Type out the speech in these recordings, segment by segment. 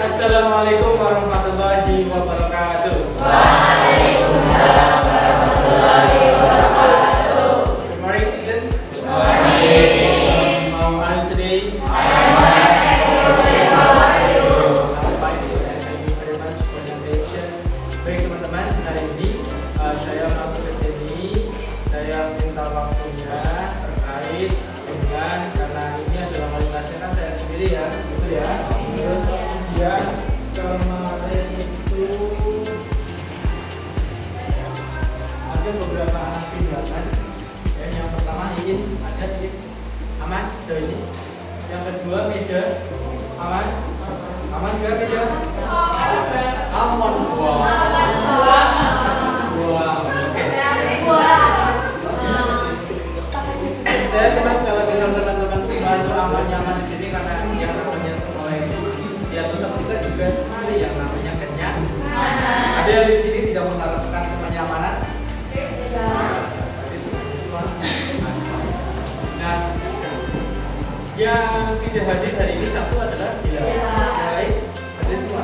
Assalamualaikum warahmatullahi wabarakatuh. Waalaikumsalam warahmatullahi wabarakatuh. Good morning, students. Good morning. How are you today? I'm fine. How are you? I'm fine, students. Thank you very much for the attention. Baik teman-teman, hari ini saya masuk ke sini. Saya minta waktunya terkait dengan karena ini adalah kualitasnya kan saya sendiri ya, betul ya. Terus kemudian kemarin itu ada beberapa anak pindahan. Yang pertama ingin ada di aman sejauh ini. Yang kedua beda aman, aman juga beda. Aman Saya senang kalau bisa teman-teman semua itu aman nyaman di sini karena yang namanya sekolah itu ya tetap kita juga sendiri yang namanya kenyang. Ada yang di sini tidak mengharapkan kenyamanan. Tapi semua nah, yang tidak hadir hari ini satu adalah Bila. Baik, hadir semua.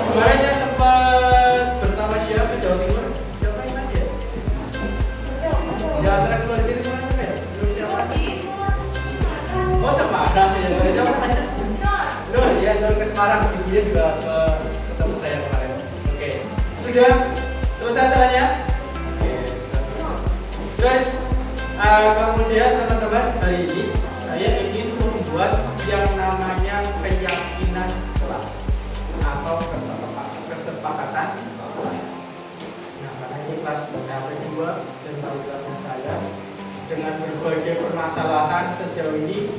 Kemarinnya sempat bertamasya ke Jawa Timur. Siapa yang hadir? Ya, acara keluarga itu mana ya? Oh Semarang ya, saya jawab tanya. Nur, ya Nur ke Semarang, ibunya juga ketemu saya kemarin. Oke, sudah selesai acaranya? Oke, sudah selesai. Terus kemudian teman-teman hari ini saya ingin membuat yang namanya keyakinan kelas atau kesepakatan kelas. Nah, karena ini kelas yang kedua dan tanggungan saya dengan berbagai permasalahan sejauh ini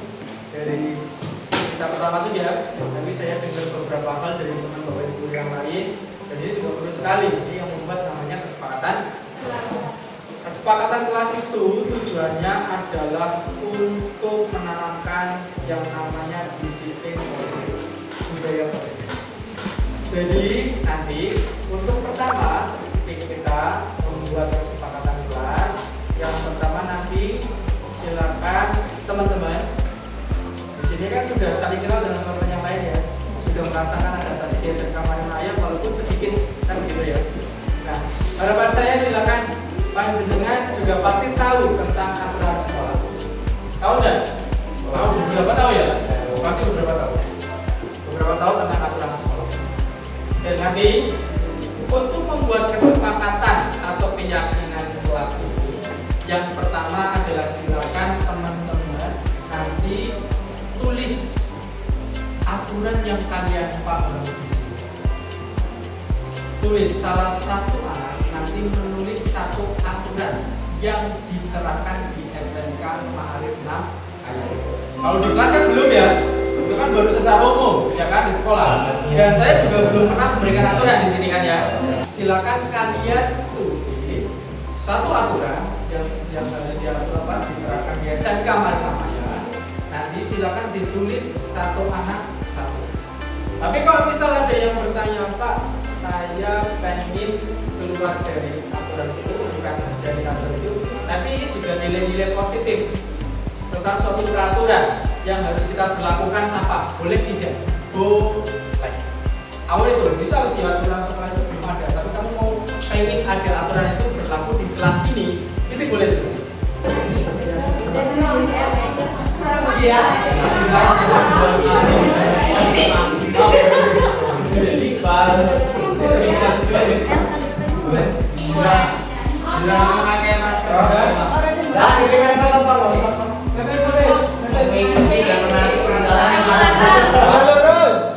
dari kita pertama saja, tapi saya dengar beberapa hal dari teman bapak ibu yang lain dan ini juga perlu sekali ini yang membuat namanya kesepakatan kelas. Kesepakatan kelas itu tujuannya adalah untuk menanamkan yang namanya disiplin positif, budaya positif. Jadi nanti untuk pertama kita membuat kesepakatan kelas. Yang pertama nanti silakan teman-teman di sini kan sudah saling kenal dengan teman-teman yang lain ya, sudah merasakan adaptasi di SMK Marinaya walaupun sedikit kan gitu ya. Nah harapan saya silakan panjenengan juga pasti tahu tentang aturan sekolah. Tahu nggak? Tahu beberapa tahu ya? Pasti beberapa tahu. Beberapa tahu tentang aturan sekolah. Dan nanti untuk membuat kesepakatan atau keyakinan kelas ini, yang pertama adalah silakan teman-teman nanti tulis aturan yang kalian pahami di sini. Tulis salah satu anak nanti menulis satu aturan yang diterapkan di SMK Ma'arif 6 Ayah. Kalau di kelas kan belum ya, itu kan baru secara umum ya kan di sekolah. Dan saya juga belum pernah memberikan aturan di sini kan ya. Silakan kalian tulis satu aturan yang harus diatur apa diterapkan di SMK Marinaya. Nanti silakan ditulis satu anak satu. Tapi kalau misal ada yang bertanya, Pak, saya pengen keluar dari aturan itu, bukan dari aturan itu, tapi ini juga nilai-nilai positif tentang suatu peraturan yang harus kita berlakukan apa? Boleh tidak? Boleh. Awal itu, misal di aturan sekolah itu belum ada, tapi kamu mau pengen ada aturan itu berlaku di kelas ini, itu boleh tulis. Iya.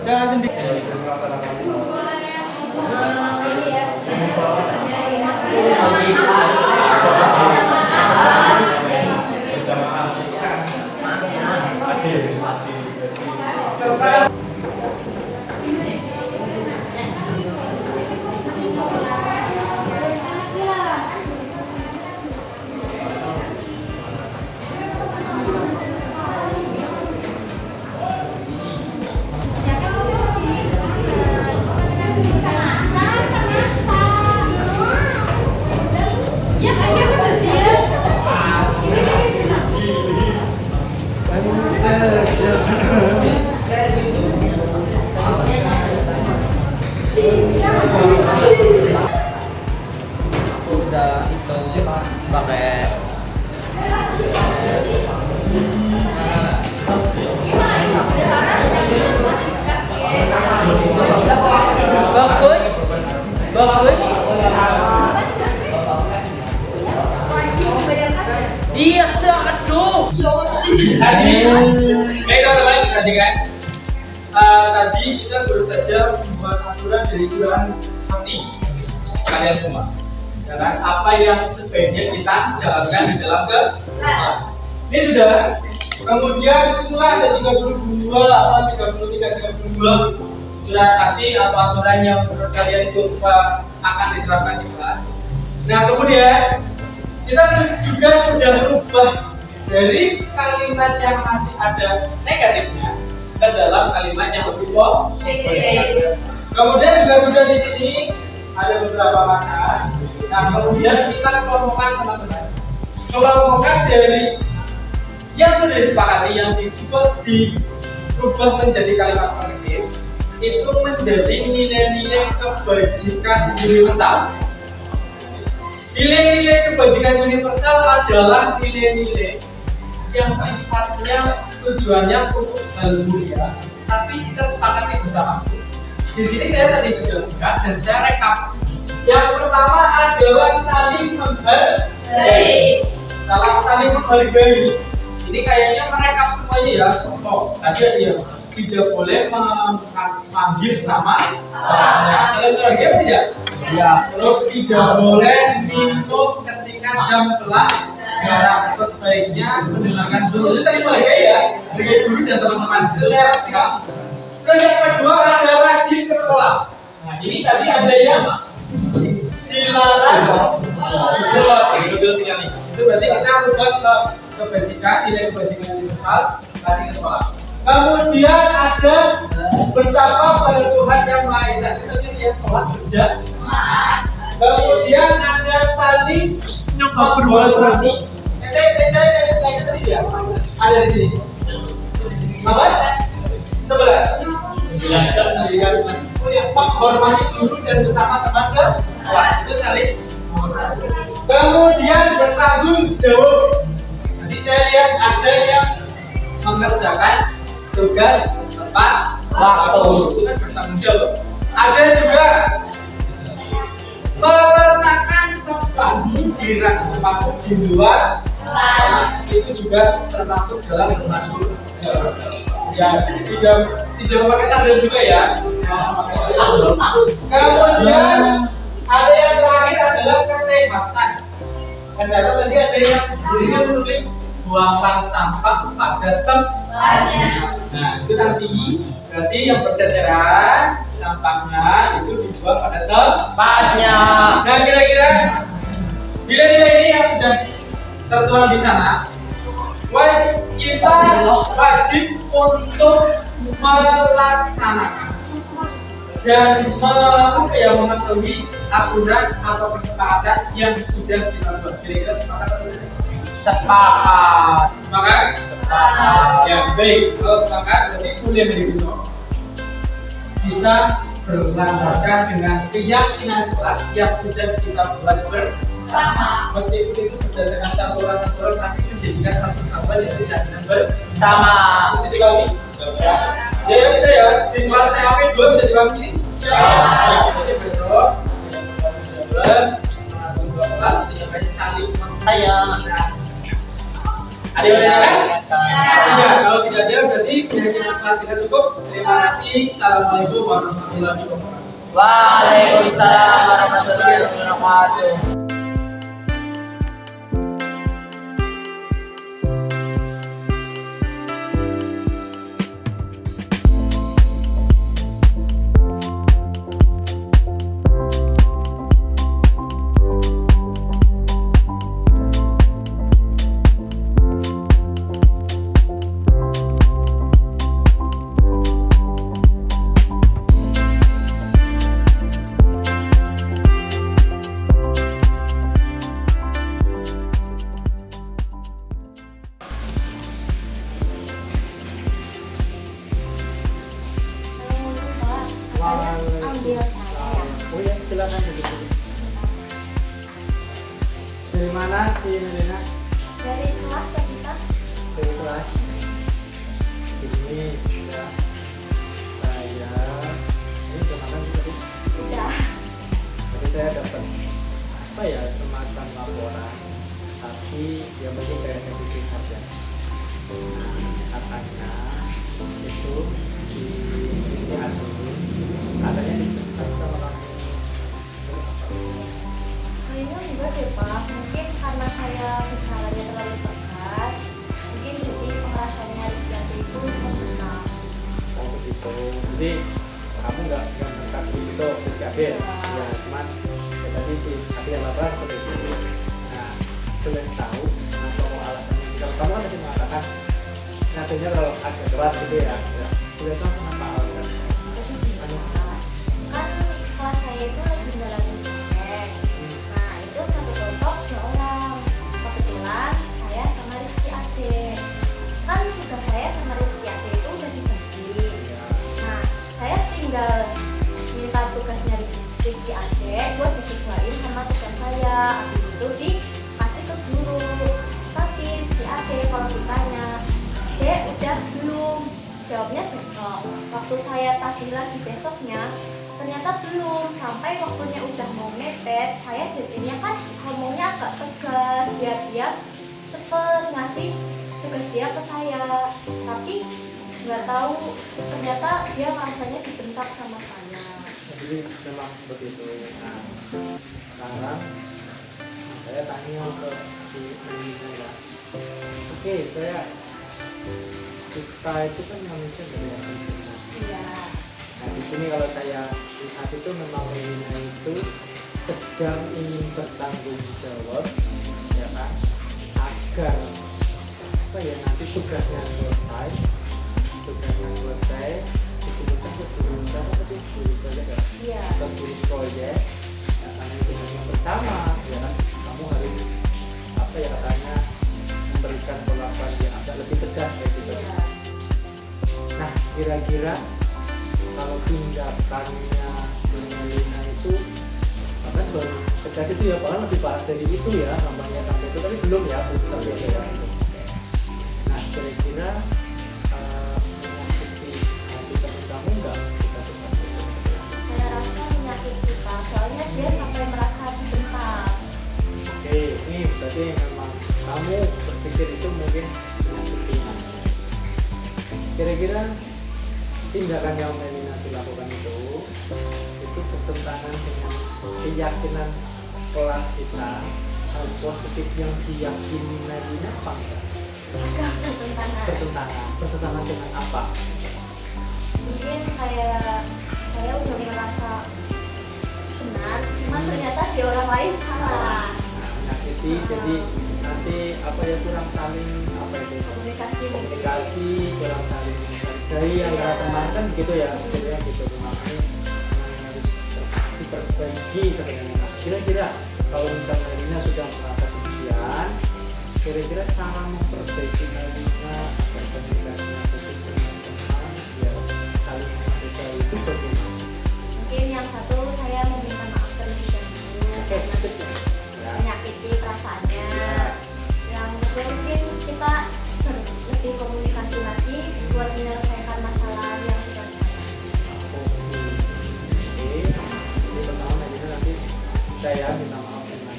Jangan sendiri. Tadi, baik teman-teman, tadi kan, tadi kita baru saja membuat aturan dari Tuhan hati kalian semua. Ya kan? Apa yang sebaiknya kita jalankan di dalam kelas. Ini sudah. Kemudian muncullah ada 32 atau 32 surat hati atau aturan yang menurut kalian itu akan diterapkan di kelas. Nah kemudian kita juga sudah merubah dari kalimat yang masih ada negatifnya ke dalam kalimat yang lebih positif. Kemudian juga sudah di sini ada beberapa macam. Nah kemudian kita kelompokkan teman-teman. Kelompokkan dari yang sudah disepakati yang disebut dirubah menjadi kalimat positif itu menjadi nilai-nilai kebajikan universal. Nilai-nilai kebajikan universal adalah nilai-nilai yang sifatnya tujuannya untuk hal mulia, tapi kita sepakati bersama. Di sini saya tadi sudah buka dan saya rekap. Yang pertama adalah saling menghargai. Saling menghargai. Ini kayaknya merekap semuanya ya. Oh, tadi dia tidak boleh memanggil nama. Saling menghargai tidak? Ya. Terus tidak boleh minum ketika jam pelajaran. Terus sebaiknya mendengarkan dulu. Itu saling menghargai ya. Hargai guru dan teman-teman. Itu saya rekap. Terus yang kedua ada rajin ke sekolah. Nah ini tadi ada yang dilarang. Betul sekali. Itu berarti kita ubah kebajikan, nilai kebajikan universal, rajin ke sekolah. Kemudian ada bertakwa pada Tuhan yang Maha Esa. Kita lihat sholat berjamaah. Kemudian ada saling menghormati. Saya tadi ya. Ada di sini. Apa? 11. Oh ya, menghormati guru dan sesama teman sekelas itu saling menghormati. Kemudian bertanggung jawab. Jadi saya lihat ada yang mengerjakan tugas tepat waktu, itu kan bertanggung jawab. Ada juga meletakkan sepatu di rak sepatu di luar kelas, itu juga termasuk dalam bertanggung jawab. Ya, tidak memakai sandal juga ya. Kemudian ada yang terakhir adalah kesehatan. Kesehatan tadi ada yang di sini menulis buangkan sampah pada tempatnya. Nah itu nanti berarti yang berceceran sampahnya itu dibuang pada tempatnya. Nah kira-kira nilai-nilai ini yang sudah tertuang di sana, kita wajib untuk melaksanakan dan mengetahui aturan atau kesepakatan yang sudah kita buat. Kira-kira sepakat atau tidak? Sepakat. Sepakat? Sepakat. Ya baik, kalau sepakat berarti kuliah dari besok kita berlandaskan dengan keyakinan kelas yang sudah kita buat bersama. Meskipun itu berdasarkan satuan-satuan, tapi menjadikan satu kesatuan yang keyakinan bersama. Mesti dikali? Ya bisa ya. Di kelas TAP 2 bisa dibahas sini? Ya. Jadi besok dua kelas tidak saling menghayal. Ada yang lain? Ya, kalau tidak ada berarti kelas kita cukup. Terima kasih. Assalamualaikum warahmatullahi wabarakatuh. Waalaikumsalam warahmatullahi wabarakatuh. Ambil saya. Oh ya, silakan begitu. Dari mana si Melina? Dari kelas ya kita. Dari kelas. Ini ya. Saya ini kemarin tadi. Udah. Tadi saya dapat apa ya semacam laporan, tapi yang penting kayak bikin saja. katanya itu si Anu katanya dibentak sama kamu. Kayaknya enggak deh Pak, mungkin karena saya bicaranya terlalu tegas, mungkin jadi pengerasanya Rizky Ade itu membentak. Oh begitu. Jadi kamu nggak bentak si itu si Adel. Ya cuman ya tadi si Adel yang lapar seperti itu. Nah boleh tahu kenapa mau alasannya? Kalau kamu kan tadi mengatakan nantinya kalau agak keras gitu ya. Boleh tahu kenapa alasannya? Anu. Kan kelas saya itu lagi menjalani project. Nah itu satu kelompok 2 orang. Kebetulan saya sama Rizky Ade. Kan tugas saya sama Rizky Ade itu udah dibagi. Nah saya tinggal minta tugasnya Rizky Ade buat disesuaikan sama tugas saya. Habis itu dikasih ke guru. Tapi Rizky Ade kalau ditanya, Dek udah belum? Jawabnya besok. Waktu saya tagih lagi besoknya, ternyata belum. Sampai waktunya udah mau mepet, saya jadinya kan ngomongnya agak tegas biar dia cepet ngasih tugas dia ke saya. Tapi nggak tahu ternyata dia rasanya dibentak sama saya. Jadi memang seperti itu. Nah sekarang saya tanya ke si Melina ya. Oke, kita itu kan manusia berbeda sempurna. Iya. Nah di sini kalau saya lihat itu memang Melina itu sedang ingin bertanggung jawab, ya kan, agar apa ya nanti tugasnya selesai dikumpulkan ke guru besar atau guru proyek ya, Iya. ke guru proyek. Nah, karena itu memang bersama, ya kan, kamu harus apa ya katanya memberikan perlakuan yang agak lebih tegas kayak gitu. Iya. Nah, kira-kira kalau tindakannya si Melina itu bahkan baru tegas itu ya, bahkan lebih parah dari itu ya, namanya sampai itu tapi belum ya, belum sampai itu ya. Nah, kira-kira menyakiti hati teman kamu nggak kita tugas itu? Saya rasa menyakiti Pak, soalnya dia sampai merasa dibentak. Oke, ini berarti memang kamu berpikir itu mungkin menyakiti. Kira-kira tindakan yang Melina dilakukan itu bertentangan dengan keyakinan kelas kita, hal positif yang diyakini Melina apa enggak? Agak Bertentangan dengan apa? Mungkin kayak saya udah merasa benar, cuman ternyata di orang lain salah. Nah, menyakiti, jadi nanti apa ya kurang saling apa itu komunikasi, kurang saling menghargai antara teman kan gitu ya, jadi ya gitu makanya harus diperbaiki sebenarnya. Nah, kira-kira kalau misalnya Melina sudah merasa demikian, kira-kira cara memperbaiki Melina agar komunikasinya positif dengan teman biar saling menghargai itu bagaimana? Mungkin yang satu saya meminta maaf terlebih dahulu Oke, maksud ya. menyakiti perasaannya. Yang kedua mungkin kita lebih komunikasi lagi buat menyelesaikan masalah yang sudah ada. Oke, jadi pertama Melina nanti saya minta maaf dengan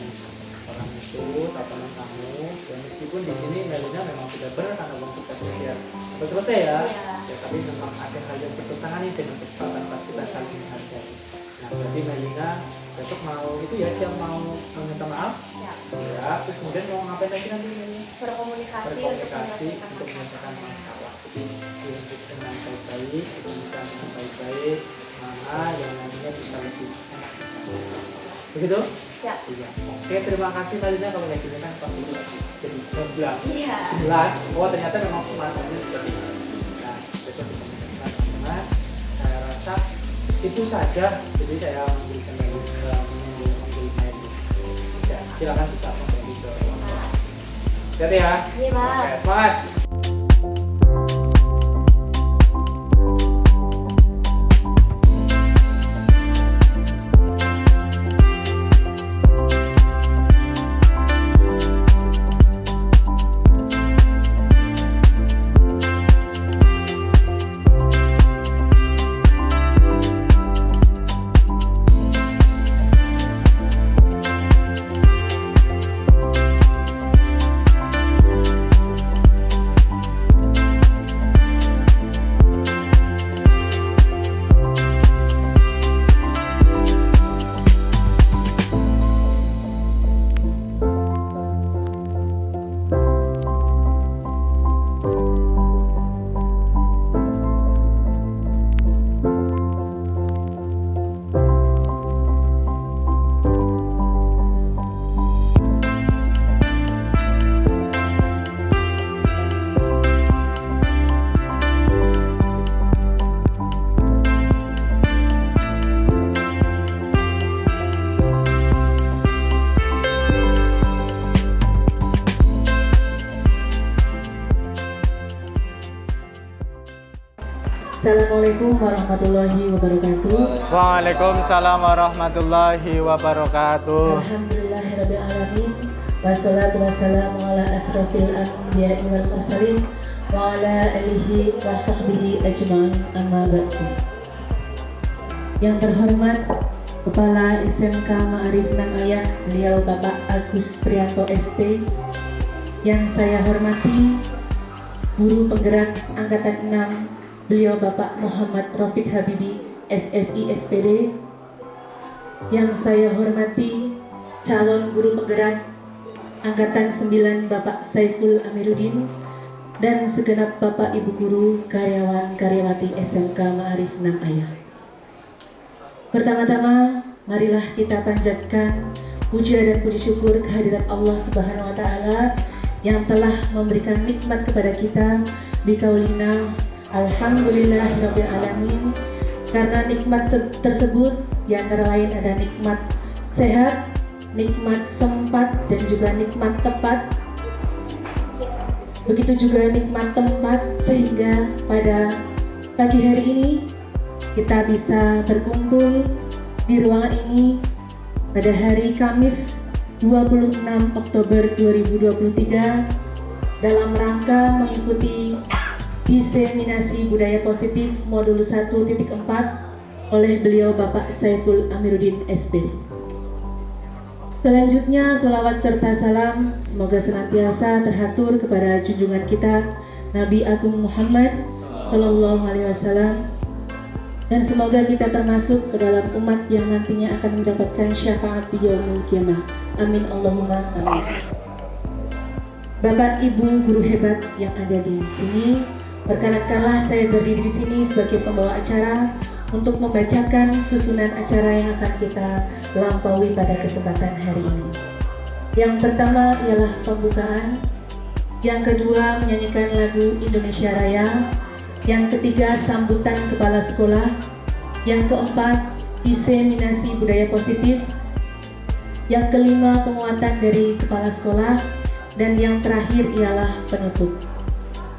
orang itu atau teman kamu. Ya meskipun di sini Melina memang sudah benar karena uang tugasnya dia selesai ya. Iya. Ya tapi memang ada hal yang bertentangan ini dengan kesepakatan pas kita saling menghargai. Nah, berarti Melina besok mau itu ya siap mau meminta maaf. Siap. Ya, terus kemudian mau ngapain lagi nanti Melina? Berkomunikasi Untuk menyelesaikan masalah. Jadi dilanjut dengan baik-baik, dikomunikasikan dengan baik-baik, mana yang nantinya bisa lebih enak dicapai. Begitu? Siap. Iya. Oke, terima kasih Melina kalau kayak gini kan pasti jadi gamblang. Iya. Jelas. Oh ternyata memang masalahnya seperti ini. Nah, besok dikomunikasikan teman-teman. Saya rasa itu saja. Jadi saya menjadi Melina. Ya, silakan bisa kembali ke ruang. Hati-hati ya. Iya, Pak. Oke, semangat. Assalamualaikum warahmatullahi wabarakatuh. Waalaikumsalam warahmatullahi wabarakatuh. Alhamdulillahirabbil alamin. Wassalatu wassalamu ala asrofil anbiya'i wal mursalin wa ala alihi wa sahbihi ajma'in, amma ba'du. Yang terhormat Kepala SMK Ma'arif Nang Ayah, beliau Bapak Agus Prianto ST. Yang saya hormati Guru Penggerak Angkatan 6, beliau Bapak Muhammad Rafiq Habibi, SSI SPD. Yang saya hormati calon guru penggerak Angkatan 9, Bapak Saiful Amiruddin, dan segenap Bapak Ibu guru, karyawan karyawati SMK Ma'arif Nang Ayah. Pertama-tama, marilah kita panjatkan puja dan puji syukur kehadirat Allah Subhanahu wa Ta'ala yang telah memberikan nikmat kepada kita bikaulina alhamdulillahirabbil alamin. Karena nikmat tersebut di antara lain ada nikmat sehat, nikmat sempat, dan juga nikmat tepat. Begitu juga nikmat tempat, sehingga pada pagi hari ini kita bisa berkumpul di ruangan ini pada hari Kamis 26 Oktober 2023 dalam rangka mengikuti diseminasi budaya positif modul 1.4 oleh beliau Bapak Saiful Amiruddin SPD. Selanjutnya, selawat serta salam semoga senantiasa terhatur kepada junjungan kita Nabi Agung Muhammad Sallallahu Alaihi Wasallam, dan semoga kita termasuk ke dalam umat yang nantinya akan mendapatkan syafaat di yaumul qiyamah. Amin Allahumma amin. Bapak Ibu guru hebat yang ada di sini, perkenankanlah saya berdiri di sini sebagai pembawa acara untuk membacakan susunan acara yang akan kita lampaui pada kesempatan hari ini. Yang pertama ialah pembukaan, yang kedua menyanyikan lagu Indonesia Raya, yang ketiga sambutan kepala sekolah, yang keempat diseminasi budaya positif, yang kelima penguatan dari kepala sekolah, dan yang terakhir ialah penutup.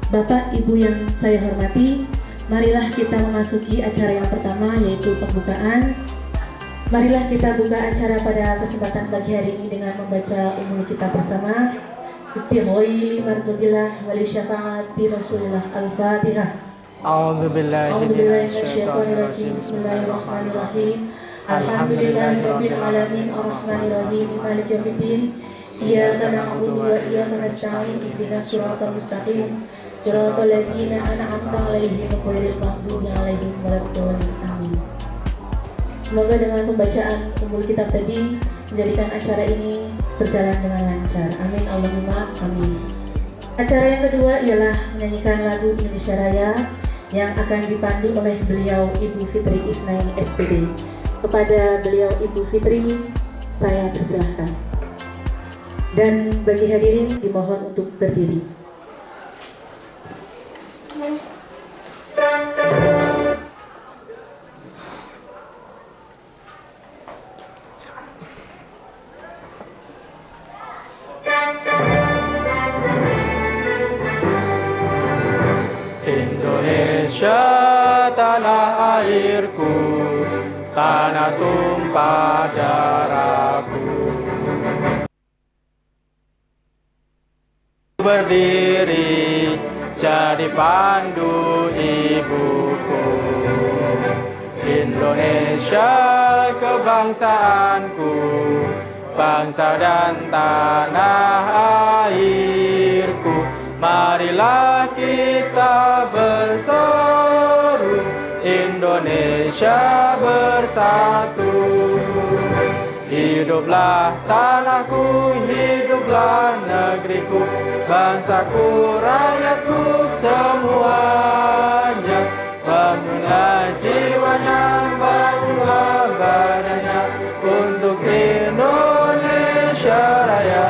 Bapak Ibu yang saya hormati, marilah kita memasuki acara yang pertama, yaitu pembukaan. Marilah kita buka acara pada kesempatan pagi hari ini dengan membaca umul kitab bersama. Ibtighoi mardatillah wali syafaati Rasulillah. Al-Fatihah. A'udzubillahi minasyaitonirrajim. Bismillahirrahmanirrahim. Alhamdulillahirabbil alamin arrahmanirrahim maliki yaumiddin. Iyyaka na'budu wa iyyaka nasta'in ihdinas siratal mustaqim siratal ladzina an'amta 'alaihim ghairil maghdubi 'alaihim waladdallin. Amin. Semoga dengan pembacaan umul kitab tadi menjadikan acara ini berjalan dengan lancar. Amin Allahumma amin. Acara yang kedua ialah menyanyikan lagu Indonesia Raya yang akan dipandu oleh beliau Ibu Fitri Isnaini SPD. Kepada beliau Ibu Fitri, saya persilahkan. Dan bagi hadirin dimohon untuk berdiri. Indonesia tanah airku, tanah tumpah darahku. Berdiri jadi pandu ibuku. Indonesia kebangsaanku, bangsa dan tanah airku. Marilah kita berseru, Indonesia bersatu. Hiduplah tanahku, hiduplah negeriku, bangsaku, rakyatku semuanya. Bangunlah jiwanya, bangunlah badannya untuk Indonesia Raya.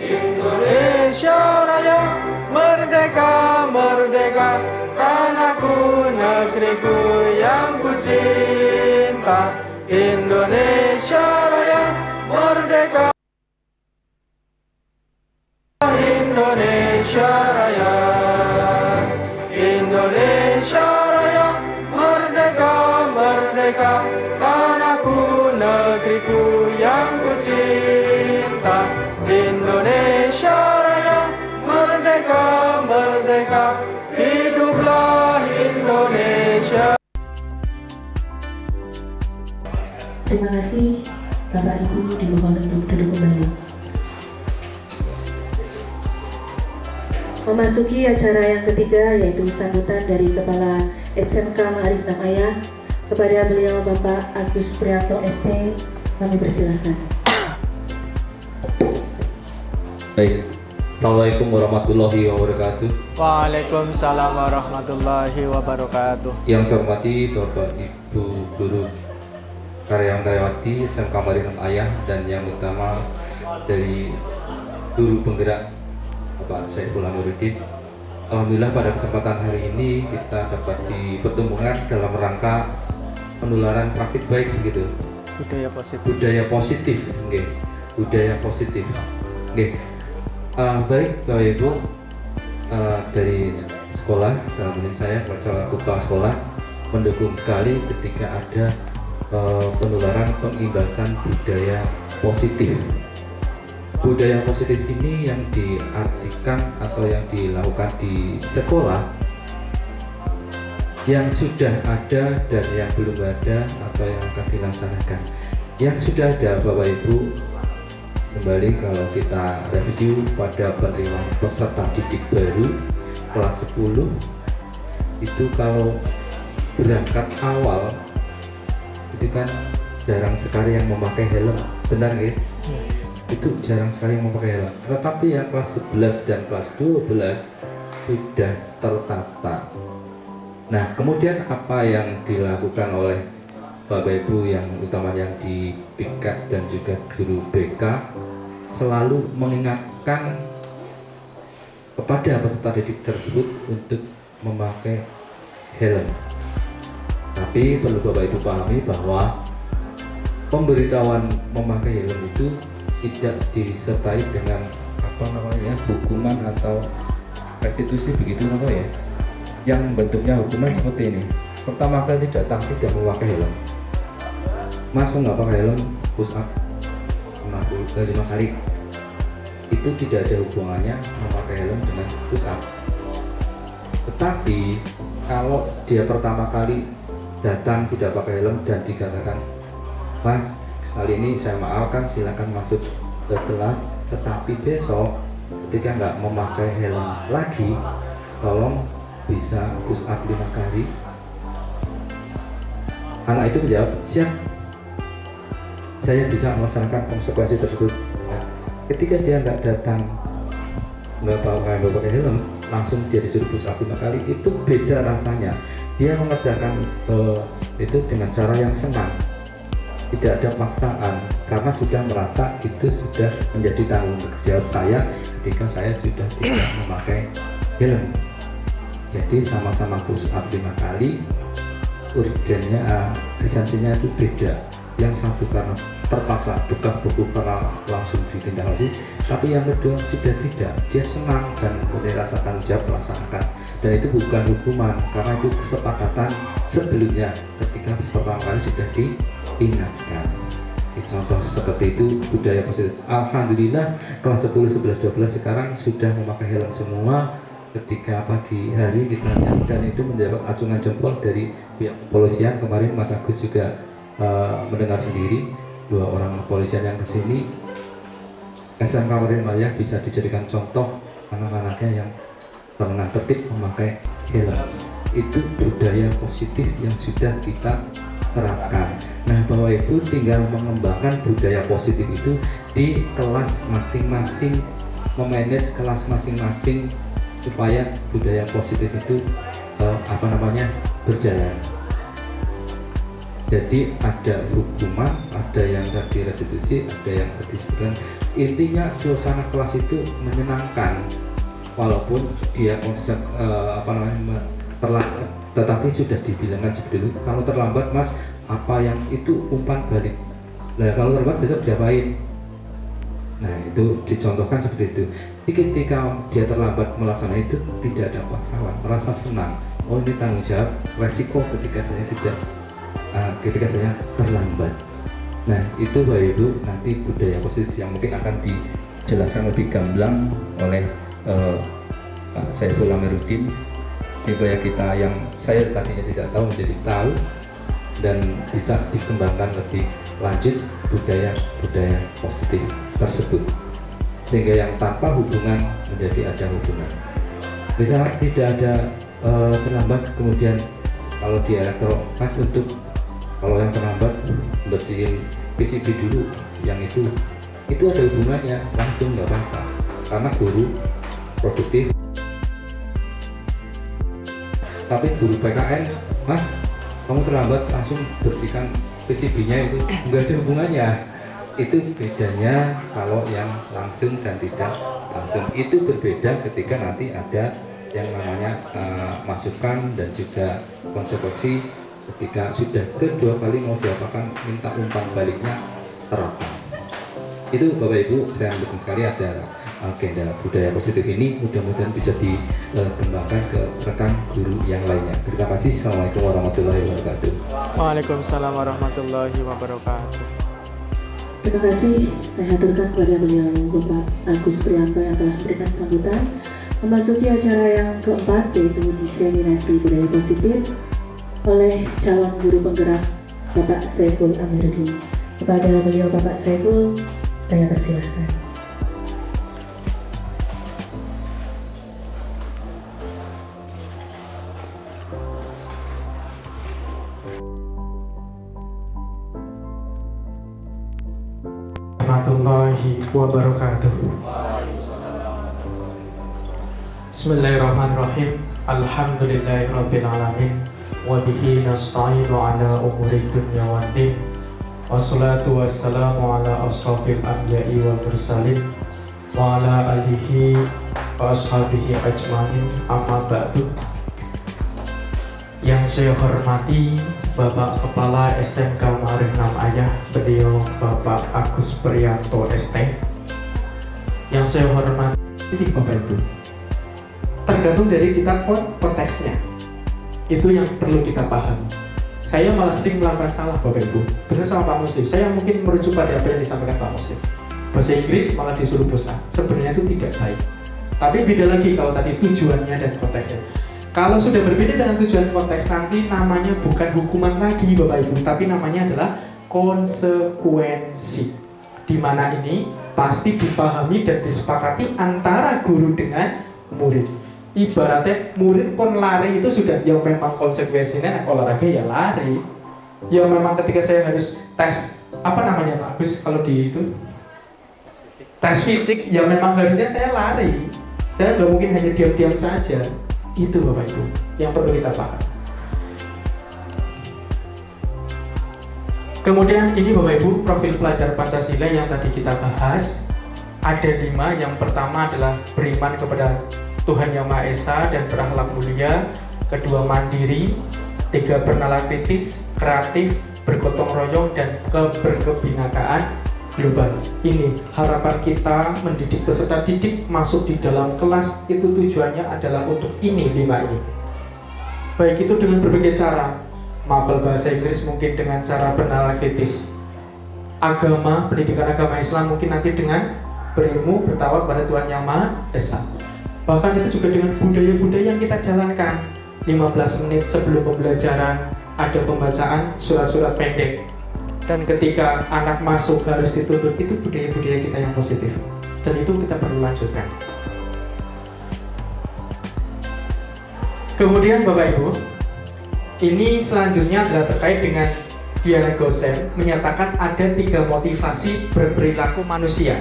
Indonesia Raya, merdeka, merdeka, tanahku, negeriku yang ku cinta. Indonesia Raya, merdeka. Indonesia Raya, Indonesia merdeka, hiduplah Indonesia. Terima kasih, Bapak Ibu dimohon untuk duduk kembali. Memasuki acara yang ketiga yaitu sambutan dari Kepala SMK Ma'arif Namaya kepada beliau Bapak Agus Prianto ST, kami persilahkan. Baik, Assalamualaikum warahmatullahi wabarakatuh. Waalaikumsalam warahmatullahi wabarakatuh. Yang saya hormati Bapak Ibu Guru karyawan-karyawati SMK Ma'arif Namaya dan yang utama dari guru penggerak Bapak Saiful Amiruddin. Alhamdulillah pada kesempatan hari ini kita dapat dipertemukan dalam rangka penularan praktik baik gitu. Budaya positif. Budaya positif, nggih. Budaya positif. Nggih. Baik Bapak Ibu, dari sekolah dalam ini saya selaku kepala sekolah mendukung sekali ketika ada penularan pengimbasan budaya positif. Budaya positif ini yang diartikan atau yang dilakukan di sekolah yang sudah ada dan yang belum ada atau yang akan dilaksanakan. Yang sudah ada Bapak Ibu, kembali kalau kita review pada penerimaan peserta didik baru kelas 10 itu kalau berangkat awal itu kan jarang sekali yang memakai helm, benar nggih? Itu jarang sekali yang memakai helm. Tetapi yang kelas 11 dan kelas 12 sudah tertata. Nah, kemudian apa yang dilakukan oleh Bapak Ibu yang utamanya yang di BK dan juga guru BK selalu mengingatkan kepada peserta didik tersebut untuk memakai helm. Tapi perlu Bapak Ibu pahami bahwa pemberitahuan memakai helm itu tidak disertai dengan hukuman atau restitusi begitu apa ya, yang bentuknya hukuman seperti ini. Pertama kali datang tidak memakai helm, masuk nggak pakai helm, push up 5 kali, itu tidak ada hubungannya memakai helm dengan push up. Tetapi kalau dia pertama kali datang tidak pakai helm dan dikatakan, Mas, kali ini saya maafkan, silakan masuk ke kelas, tetapi besok ketika nggak memakai helm lagi, tolong bisa push up 5 kali. Anak itu menjawab, siap, saya bisa melaksanakan konsekuensi tersebut. Nah, ketika dia nggak datang, nggak pakai helm, langsung dia disuruh push up 5 kali, itu beda rasanya. Dia mengerjakan itu dengan cara yang senang, tidak ada paksaan, karena sudah merasa itu sudah menjadi tanggung jawab saya ketika saya sudah tidak memakai helm. Jadi sama-sama push up 5 kali, urgennya, esensinya itu beda. Yang satu karena terpaksa, bukan buku karena langsung ditindaklanjuti, tapi yang kedua sudah tidak, dia senang dan punya rasa tanggung jawab melaksanakan. Dan itu bukan hukuman, karena itu kesepakatan sebelumnya ketika pertama kali sudah diingatkan. Contoh seperti itu budaya positif. Alhamdulillah kelas 10, 11, 12 sekarang sudah memakai helm semua ketika pagi hari kita lihat, dan itu mendapat acungan jempol dari pihak kepolisian. Kemarin Mas Agus juga mendengar sendiri 2 orang kepolisian yang kesini, SMK Ma'arif Namaya bisa dijadikan contoh anak-anaknya yang dengan tertib memakai helm. Itu budaya positif yang sudah kita terapkan. Nah, Bapak Ibu tinggal mengembangkan budaya positif itu di kelas masing-masing, memanage kelas masing-masing supaya budaya positif itu berjalan. Jadi ada hukuman, ada yang tadi restitusi, ada yang tadi disebutkan. Intinya suasana kelas itu menyenangkan, walaupun dia konsep terlambat, tetapi sudah dibilangkan sebelum kalau terlambat Mas, apa yang itu umpan balik. Nah, kalau terlambat besok diapain? Nah, itu dicontohkan seperti itu. Jadi ketika dia terlambat melaksanakan itu, tidak ada paksaan, merasa senang. Oh, ini tanggung jawab, resiko ketika saya terlambat. Nah, itu Bapak Ibu nanti budaya positif yang mungkin akan dijelaskan lebih gamblang oleh Pak Saiful Amiruddin, sehingga kita yang saya tadinya tidak tahu menjadi tahu dan bisa dikembangkan lebih lanjut budaya positif tersebut, sehingga yang tanpa hubungan menjadi ada hubungan. Bisa tidak ada terlambat, kemudian kalau di elektro pas untuk kalau yang terlambat bersihin PCB dulu, yang itu ada hubungannya langsung, nggak apa-apa karena guru produktif. Tapi guru PKN, Mas kamu terlambat langsung bersihkan PCB-nya, itu nggak ada hubungannya. Itu bedanya kalau yang langsung dan tidak langsung. Itu berbeda ketika nanti ada yang namanya masukan dan juga konsekuensi ketika sudah kedua kali mau diapakan, minta umpan baliknya terapkan. Itu Bapak Ibu, saya mendukung sekali ada agenda budaya positif ini, mudah-mudahan bisa dikembangkan ke rekan guru yang lainnya. Terima kasih. Assalamualaikum warahmatullahi wabarakatuh. Waalaikumsalam warahmatullahi wabarakatuh. Terima kasih saya haturkan kepada beliau Bapak Agus Prianto yang telah memberikan sambutan memasuki acara yang keempat, yaitu diseminasi budaya positif oleh calon guru penggerak Bapak Saiful Amiruddin. Kepada beliau Bapak Saiful, saya persilahkan. Warahmatullahi wabarakatuh. Bismillahirrahmanirrahim. Alhamdulillahirabbil alamin. Wa bihi nasta'inu ala umuri dunya waddin. Wassalatu wassalamu ala asrafil anbiya'i wal mursalin wa ala alihi wa ashabihi ajmain, amma ba'du. Yang saya hormati Bapak Kepala SMK Ma'arif 6 Ayah, beliau Bapak Agus Prianto ST. Yang saya hormati Bapak Ibu, tergantung dari kita konteksnya, itu yang perlu kita paham. Saya malah sering melakukan salah Bapak Ibu, benar sama Pak Muslim. Saya mungkin merujuk pada apa yang disampaikan Pak Muslim. Bahasa Inggris malah disuruh bosan. Sebenarnya itu tidak baik. Tapi beda lagi kalau tadi tujuannya dan konteksnya. Kalau sudah berbeda dengan tujuan konteks, nanti namanya bukan hukuman lagi Bapak Ibu, tapi namanya adalah konsekuensi. Di mana ini pasti dipahami dan disepakati antara guru dengan murid. Ibaratnya murid kon lari itu sudah yang memang konsekuensinya olahraga ya lari. Yang memang ketika saya harus tes apa namanya Pak Agus kalau di itu tes fisik, ya memang harusnya saya lari. Saya nggak mungkin hanya diam-diam saja. Itu Bapak Ibu yang perlu kita paham. Kemudian ini Bapak Ibu profil pelajar Pancasila yang tadi kita bahas. Ada 5. Yang pertama adalah beriman kepada Tuhan Yang Maha Esa dan berakhlak mulia. Kedua, mandiri. 3, bernalar kritis, kreatif, bergotong royong, dan keberkebinekaan global. Ini harapan kita mendidik peserta didik masuk di dalam kelas, itu tujuannya adalah untuk ini 5 ini. Baik itu dengan berbagai cara, mapel bahasa Inggris mungkin dengan cara bernalar kritis, agama, pendidikan agama Islam mungkin nanti dengan berilmu, bertawakal pada Tuhan Yang Maha Esa. Bahkan itu juga dengan budaya-budaya yang kita jalankan. 15 menit sebelum pembelajaran ada pembacaan surat-surat pendek. Dan ketika anak masuk harus dituntut, itu budaya-budaya kita yang positif. Dan itu kita perlu lanjutkan. Kemudian Bapak Ibu, ini selanjutnya adalah terkait dengan Diana Gosen menyatakan ada 3 motivasi berperilaku manusia.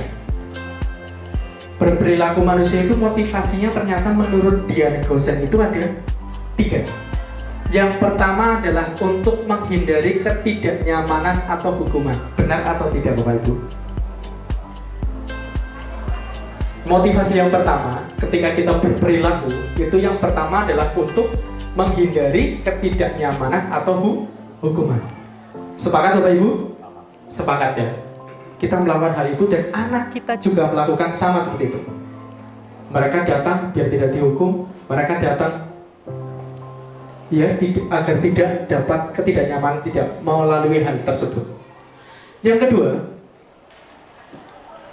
Berperilaku manusia itu motivasinya ternyata menurut Diana Gosen itu ada 3. Yang pertama adalah untuk menghindari ketidaknyamanan atau hukuman. Benar atau tidak Bapak Ibu? Motivasi yang pertama ketika kita berperilaku itu yang pertama adalah untuk menghindari ketidaknyamanan atau hukuman. Sepakat Bapak Ibu? Sepakat ya? Kita melakukan hal itu dan anak kita juga melakukan sama seperti itu. Mereka datang biar tidak dihukum, mereka datang ya agar tidak dapat ketidaknyamanan, tidak mau melalui hal tersebut. Yang kedua,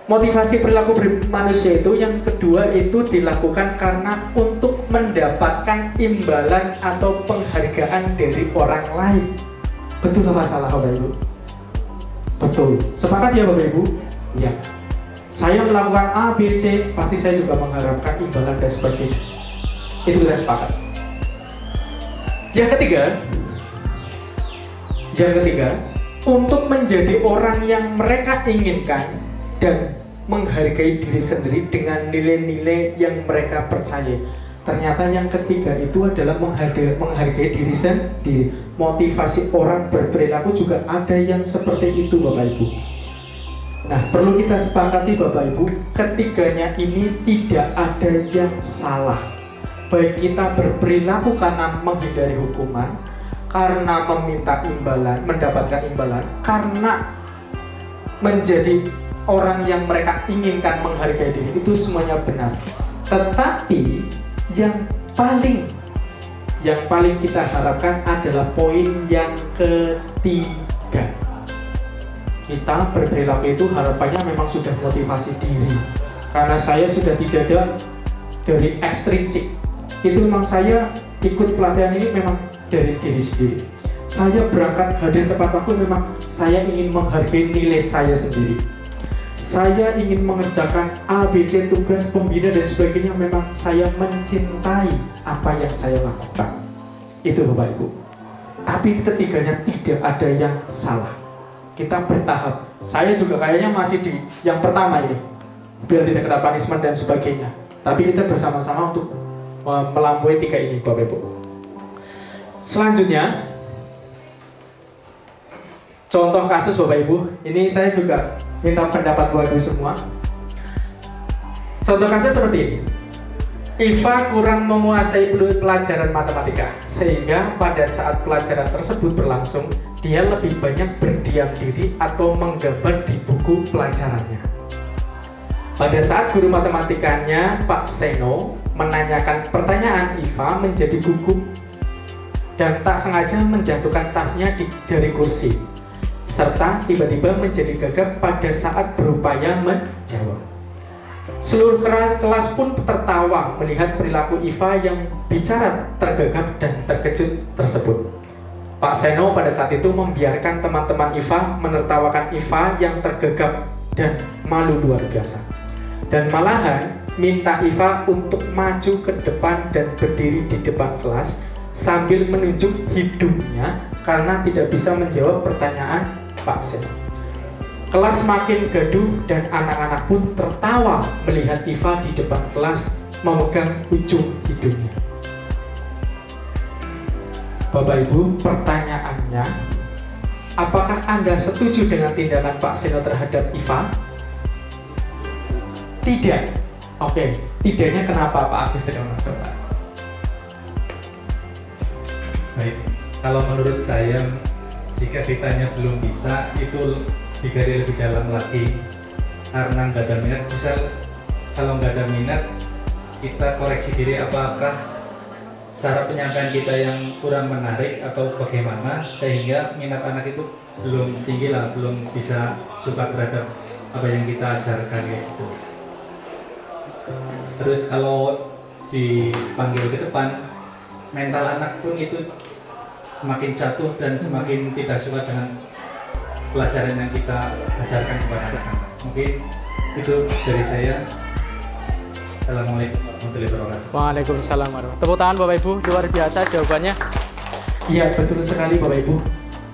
motivasi perilaku manusia itu yang kedua itu dilakukan karena untuk mendapatkan imbalan atau penghargaan dari orang lain. Betul apa salah Bapak Ibu? Betul. Sepakat ya Bapak Ibu? Ya. Saya melakukan A, B, C, pasti saya juga mengharapkan imbalan dan sebagainya. Itu kita sepakat. Yang ketiga, untuk menjadi orang yang mereka inginkan dan menghargai diri sendiri dengan nilai-nilai yang mereka percaya. Ternyata yang ketiga itu adalah menghargai diri sendiri. Motivasi orang berperilaku juga ada yang seperti itu Bapak Ibu. Nah, perlu kita sepakati Bapak Ibu, ketiganya ini tidak ada yang salah. Baik kita berperilaku karena menghindari hukuman, karena meminta imbalan, mendapatkan imbalan, karena menjadi orang yang mereka inginkan menghargai diri, itu semuanya benar. Tetapi yang paling kita harapkan adalah poin yang ketiga. Kita berperilaku itu harapannya memang sudah motivasi diri. Karena saya sudah tidak ada dari ekstrinsik. Itu memang saya ikut pelatihan ini memang dari diri sendiri. Saya berangkat hadir tepat waktu memang saya ingin menghargai nilai saya sendiri. Saya ingin mengerjakan A, B, C, tugas pembina dan sebagainya. Memang saya mencintai apa yang saya lakukan. Itu Bapak Ibu. Tapi ketiganya tidak ada yang salah. Kita bertahap. Saya juga kayaknya masih di yang pertama ini, biar tidak kena punishment dan sebagainya. Tapi kita bersama-sama untuk melampaui tiga ini, Bapak Ibu. Selanjutnya, contoh kasus Bapak Ibu. Ini saya juga minta pendapat Bapak Ibu semua. Contoh kasus seperti ini. Iva kurang menguasai pelajaran matematika, sehingga pada saat pelajaran tersebut berlangsung, dia lebih banyak berdiam diri atau menggambar di buku pelajarannya. Pada saat guru matematikanya, Pak Seno, menanyakan pertanyaan, Iva menjadi gugup dan tak sengaja menjatuhkan tasnya dari kursi, serta tiba-tiba menjadi gagap pada saat berupaya menjawab. Seluruh kelas pun tertawa melihat perilaku Iva yang bicara tergagap dan terkejut tersebut. Pak Seno pada saat itu membiarkan teman-teman Iva menertawakan Iva yang tergagap dan malu luar biasa. Dan malahan minta Iva untuk maju ke depan dan berdiri di depan kelas sambil menunjuk hidungnya karena tidak bisa menjawab pertanyaan Pak Seno. Kelas makin gaduh dan anak-anak pun tertawa melihat Iva di depan kelas memegang ujung hidungnya. Bapak Ibu, pertanyaannya, apakah Anda setuju dengan tindakan Pak Seno terhadap Iva? Tidak. Oke, tidaknya kenapa Pak Agus tidak masuk? Baik, kalau menurut saya, jika ditanya belum bisa, itu digali lebih dalam lagi karena nggak ada minat. Misal kalau nggak ada minat, kita koreksi diri apakah cara penyampaian kita yang kurang menarik atau bagaimana sehingga minat anak itu belum tinggi lah, belum bisa suka terhadap apa yang kita ajarkan gitu. Terus kalau dipanggil ke depan, mental anak pun itu semakin jatuh dan semakin tidak suka dengan pelajaran yang kita ajarkan kepada anak-anak. Mungkin itu dari saya. Assalamualaikum warahmatullahi wabarakatuh. Waalaikumsalam warahmatullahi wabarakatuh. Tepuk tangan Bapak Ibu, luar biasa jawabannya. Iya, betul sekali Bapak Ibu.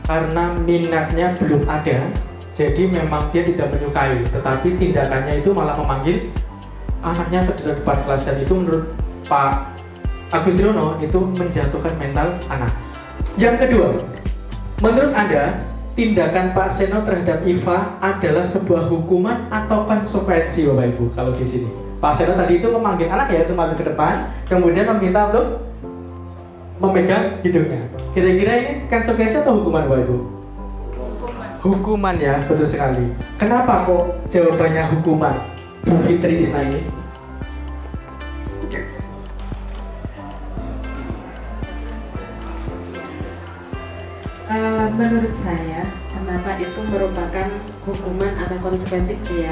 Karena minatnya belum ada, jadi memang dia tidak menyukai, tetapi tindakannya itu malah memanggil anaknya ke depan kelas, dan itu menurut Pak Agus Rono itu menjatuhkan mental anak. Yang kedua, menurut Anda, tindakan Pak Seno terhadap Iva adalah sebuah hukuman atau konsekuensi Bapak Ibu? Kalau di sini, Pak Seno tadi itu memanggil anak ya untuk maju ke depan, kemudian meminta untuk memegang hidungnya. Kira-kira ini konsekuensi atau hukuman Bapak Ibu? Hukuman ya, betul sekali. Kenapa kok jawabannya hukuman, Bu Fitri Isna ini? Menurut saya, kenapa itu merupakan hukuman atau konsekuensi gitu ya?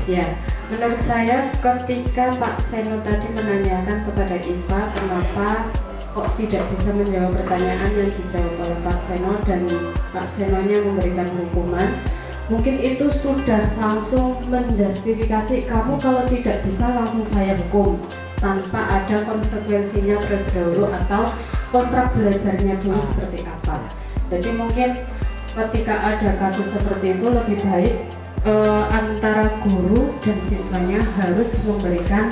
Ya, menurut saya ketika Pak Seno tadi menanyakan kepada Iva kenapa kok tidak bisa menjawab pertanyaan yang dijawab oleh Pak Seno dan Pak Senonya memberikan hukuman, mungkin itu sudah langsung menjustifikasi kamu kalau tidak bisa langsung saya hukum tanpa ada konsekuensinya terlebih dahulu atau kontrak belajarnya dulu seperti apa. Jadi mungkin ketika ada kasus seperti itu lebih baik antara guru dan siswanya harus memberikan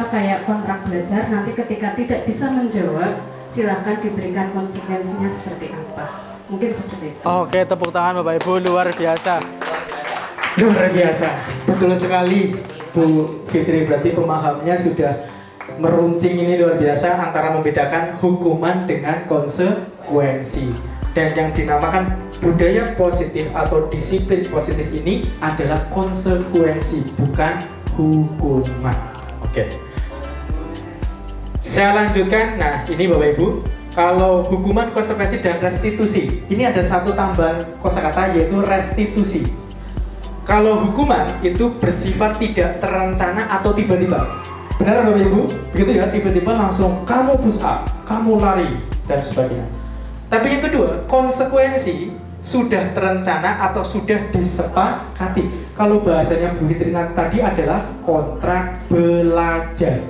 kayak kontrak belajar. Nanti ketika tidak bisa menjawab, silakan diberikan konsekuensinya seperti apa. Mungkin seperti itu. Oke, tepuk tangan Bapak Ibu, luar biasa. Luar biasa, betul sekali Bu Fitri. Berarti pemahamannya sudah meruncing ini luar biasa antara membedakan hukuman dengan konsekuensi. Dan yang dinamakan budaya positif atau disiplin positif ini adalah konsekuensi, bukan hukuman. Oke. Saya lanjutkan. Nah, ini Bapak Ibu, kalau hukuman, konsekuensi, dan restitusi, ini ada satu tambahan kosakata yaitu restitusi. Kalau hukuman itu bersifat tidak terencana atau tiba-tiba. Benar Bapak Ibu? Begitu ya, tiba-tiba langsung kamu push up, kamu lari, dan sebagainya. Tapi yang kedua, konsekuensi sudah terencana atau sudah disepakati. Kalau bahasanya Bu Fitri tadi adalah kontrak belajar.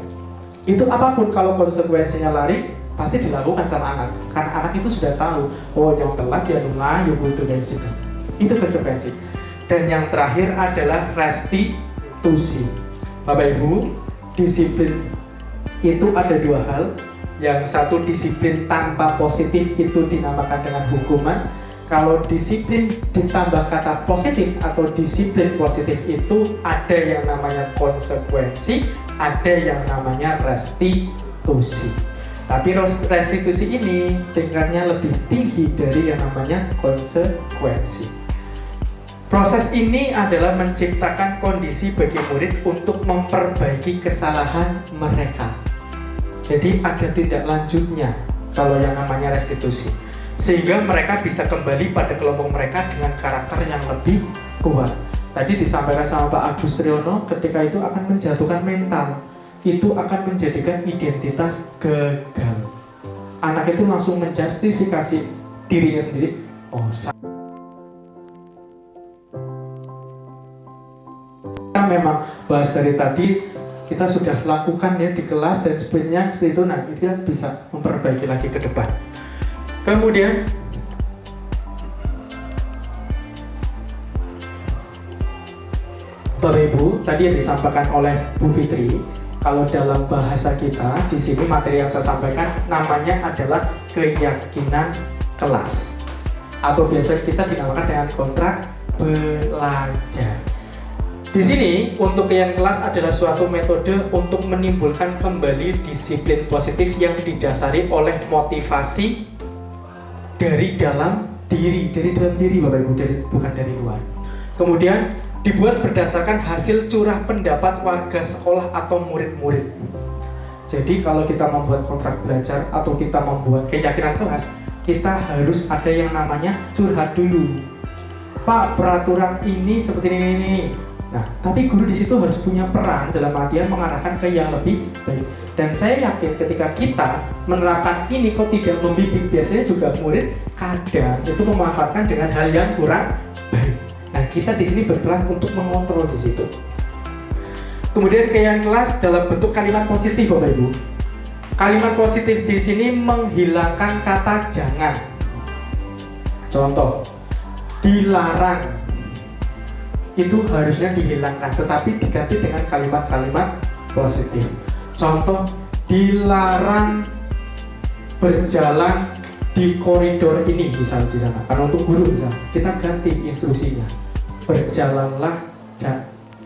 Itu apapun, kalau konsekuensinya lari, pasti dilakukan sama anak. Karena anak itu sudah tahu, oh yang telat ya lumayan butuh kayak gitu. Itu konsekuensi. Dan yang terakhir adalah restitusi. Bapak Ibu, disiplin itu ada dua hal. Yang satu disiplin tanpa positif itu dinamakan dengan hukuman. Kalau disiplin ditambah kata positif atau disiplin positif itu ada yang namanya konsekuensi, ada yang namanya restitusi. Tapi restitusi ini tingkatnya lebih tinggi dari yang namanya konsekuensi. Proses ini adalah menciptakan kondisi bagi murid untuk memperbaiki kesalahan mereka. Jadi ada tindak lanjutnya kalau yang namanya restitusi. Sehingga mereka bisa kembali pada kelompok mereka dengan karakter yang lebih kuat. Tadi disampaikan sama Pak Agus Triyono, ketika itu akan menjatuhkan mental. Itu akan menjadikan identitas gagal. Anak itu langsung menjustifikasi dirinya sendiri. Oh, memang bahas dari tadi kita sudah lakukan ya di kelas dan sebenarnya seperti itu. Nah, itu bisa memperbaiki lagi ke depan. Kemudian Bapak Ibu, tadi yang disampaikan oleh Bu Fitri, kalau dalam bahasa kita di sini materi yang saya sampaikan namanya adalah keyakinan kelas atau biasa kita dinamakan dengan kontrak belajar. Di sini, untuk keyakinan kelas adalah suatu metode untuk menimbulkan kembali disiplin positif yang didasari oleh motivasi dari dalam diri Bapak Ibu, bukan dari luar. Kemudian dibuat berdasarkan hasil curah pendapat warga sekolah atau murid-murid. Jadi kalau kita membuat kontrak belajar atau kita membuat keyakinan kelas, kita harus ada yang namanya curhat dulu. Pak, peraturan ini seperti ini. Nah, tapi guru di situ harus punya peran dalam artian mengarahkan ke yang lebih baik. Dan saya yakin ketika kita menerapkan ini kok tidak membimbing, biasanya juga murid kadang itu memanfaatkan dengan hal yang kurang baik. Nah, kita di sini berperan untuk mengontrol di situ. Kemudian keyakinan kelas dalam bentuk kalimat positif, Bapak Ibu. Kalimat positif di sini menghilangkan kata jangan. Contoh, dilarang. Itu harusnya dihilangkan, tetapi diganti dengan kalimat-kalimat positif. Contoh, dilarang berjalan di koridor ini, misalnya di sana. Karena untuk guru misalnya, kita ganti instruksinya. Berjalanlah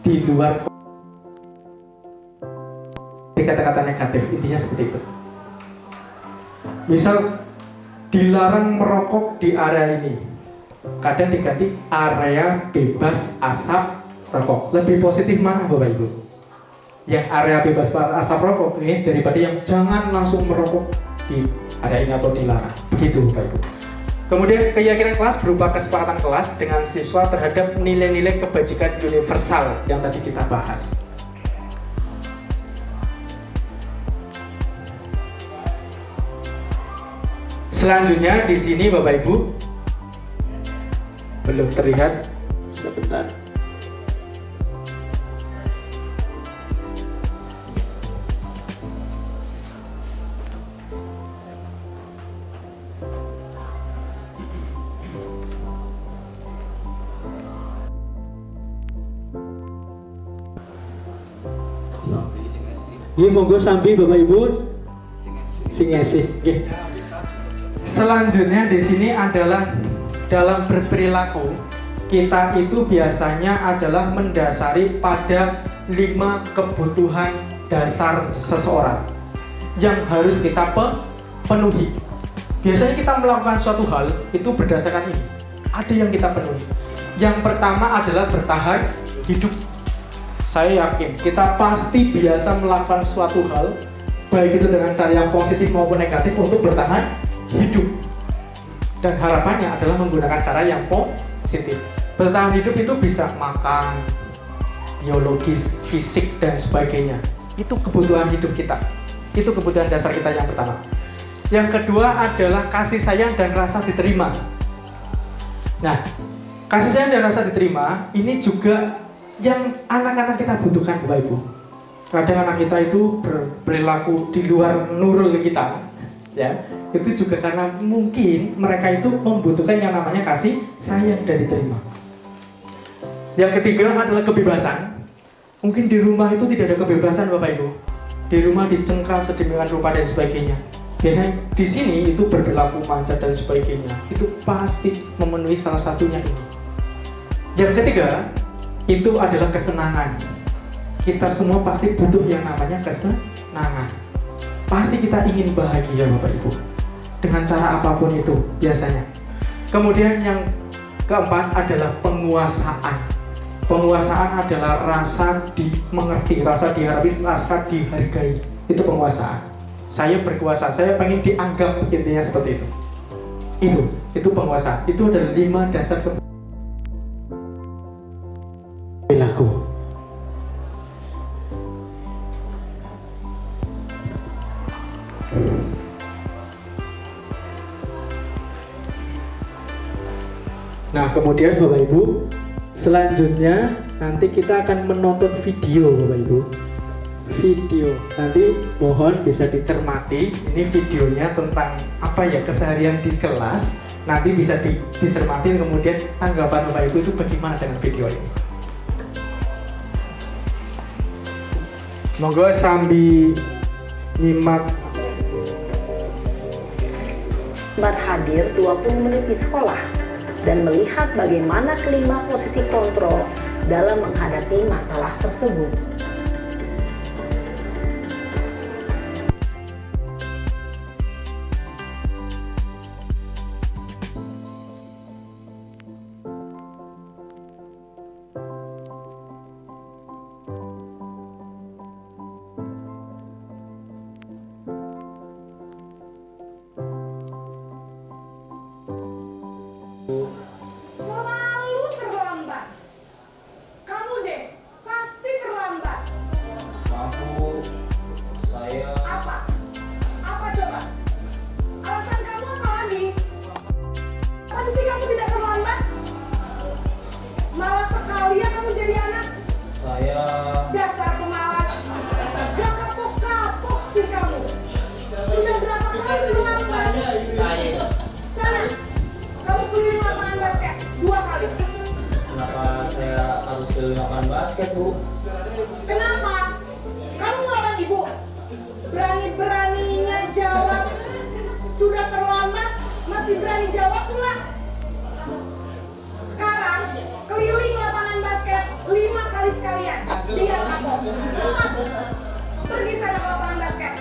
di luar. Kata-kata negatif, intinya seperti itu. Misal, dilarang merokok di area ini. Kadang diganti area bebas asap rokok. Lebih positif mana Bapak Ibu? Yang area bebas asap rokok ini daripada yang jangan langsung merokok di area ini atau dilarang. Begitu Bapak Ibu. Kemudian keyakinan kelas berupa kesepakatan kelas dengan siswa terhadap nilai-nilai kebajikan universal yang tadi kita bahas. Selanjutnya di sini Bapak Ibu belum terlihat, sebentar. Nggih, monggo sambi Bapak Ibu. Sing esih. Nggih. Selanjutnya di sini adalah dalam berperilaku kita itu biasanya adalah mendasari pada 5 kebutuhan dasar seseorang yang harus kita penuhi. Biasanya kita melakukan suatu hal itu berdasarkan ini. Ada yang kita penuhi. Yang pertama adalah bertahan hidup. Saya yakin kita pasti biasa melakukan suatu hal, baik itu dengan cara yang positif maupun negatif untuk bertahan hidup. Dan harapannya adalah menggunakan cara yang positif. Bertahan hidup itu bisa makan, biologis, fisik, dan sebagainya. Itu kebutuhan hidup kita. Itu kebutuhan dasar kita yang pertama. Yang kedua adalah kasih sayang dan rasa diterima. Nah, kasih sayang dan rasa diterima ini juga yang anak-anak kita butuhkan, Bapak Ibu. Kadang anak kita itu berperilaku di luar nurul kita, ya. Itu juga karena mungkin mereka itu membutuhkan yang namanya kasih sayang dan diterima. Yang ketiga adalah kebebasan. Mungkin di rumah itu tidak ada kebebasan, Bapak Ibu. Di rumah dicengkram sedemikian rupa dan sebagainya. Biasanya di sini itu berperilaku manja dan sebagainya. Itu pasti memenuhi salah satunya ini. Yang ketiga itu adalah kesenangan. Kita semua pasti butuh yang namanya kesenangan. Pasti kita ingin bahagia, Bapak Ibu, dengan cara apapun itu biasanya. Kemudian yang keempat adalah penguasaan. Penguasaan adalah rasa dimengerti, rasa dihargai, rasa dihargai. Itu penguasaan. Saya berkuasa, saya pengen dianggap, intinya seperti itu. Itu penguasaan. Itu adalah 5 dasar perilaku. Nah, kemudian Bapak Ibu, selanjutnya nanti kita akan menonton video, Bapak Ibu. Video nanti mohon bisa dicermati. Ini videonya tentang apa ya, keseharian di kelas. Nanti bisa dicermati, kemudian tanggapan Bapak Ibu itu bagaimana dengan video ini. Monggo sambil nyimak. Hadir 20 menit di sekolah dan melihat bagaimana kelima posisi kontrol dalam menghadapi masalah tersebut. Selalu terlambat. Kamu deh, pasti terlambat. Maaf, saya... Apa? Apa coba? Alasan kamu apa lagi? Pasti sih kamu tidak terlambat? Malas sekali ya kamu jadi anak. Saya... Dasar pemalas. Jangan kapok-kapok sih kamu. Sudah berapa kali terlambat? Sana, kamu keliling lapangan basket 2 kali. Kenapa saya harus keliling lapangan basket, Bu? Kenapa? Kamu ngelawan ibu? Berani-beraninya jawab. Sudah terlambat, masih berani jawab pula. Sekarang, keliling lapangan basket 5 kali sekalian. Lihat aku. Cepat. Pergi sana ke lapangan basket.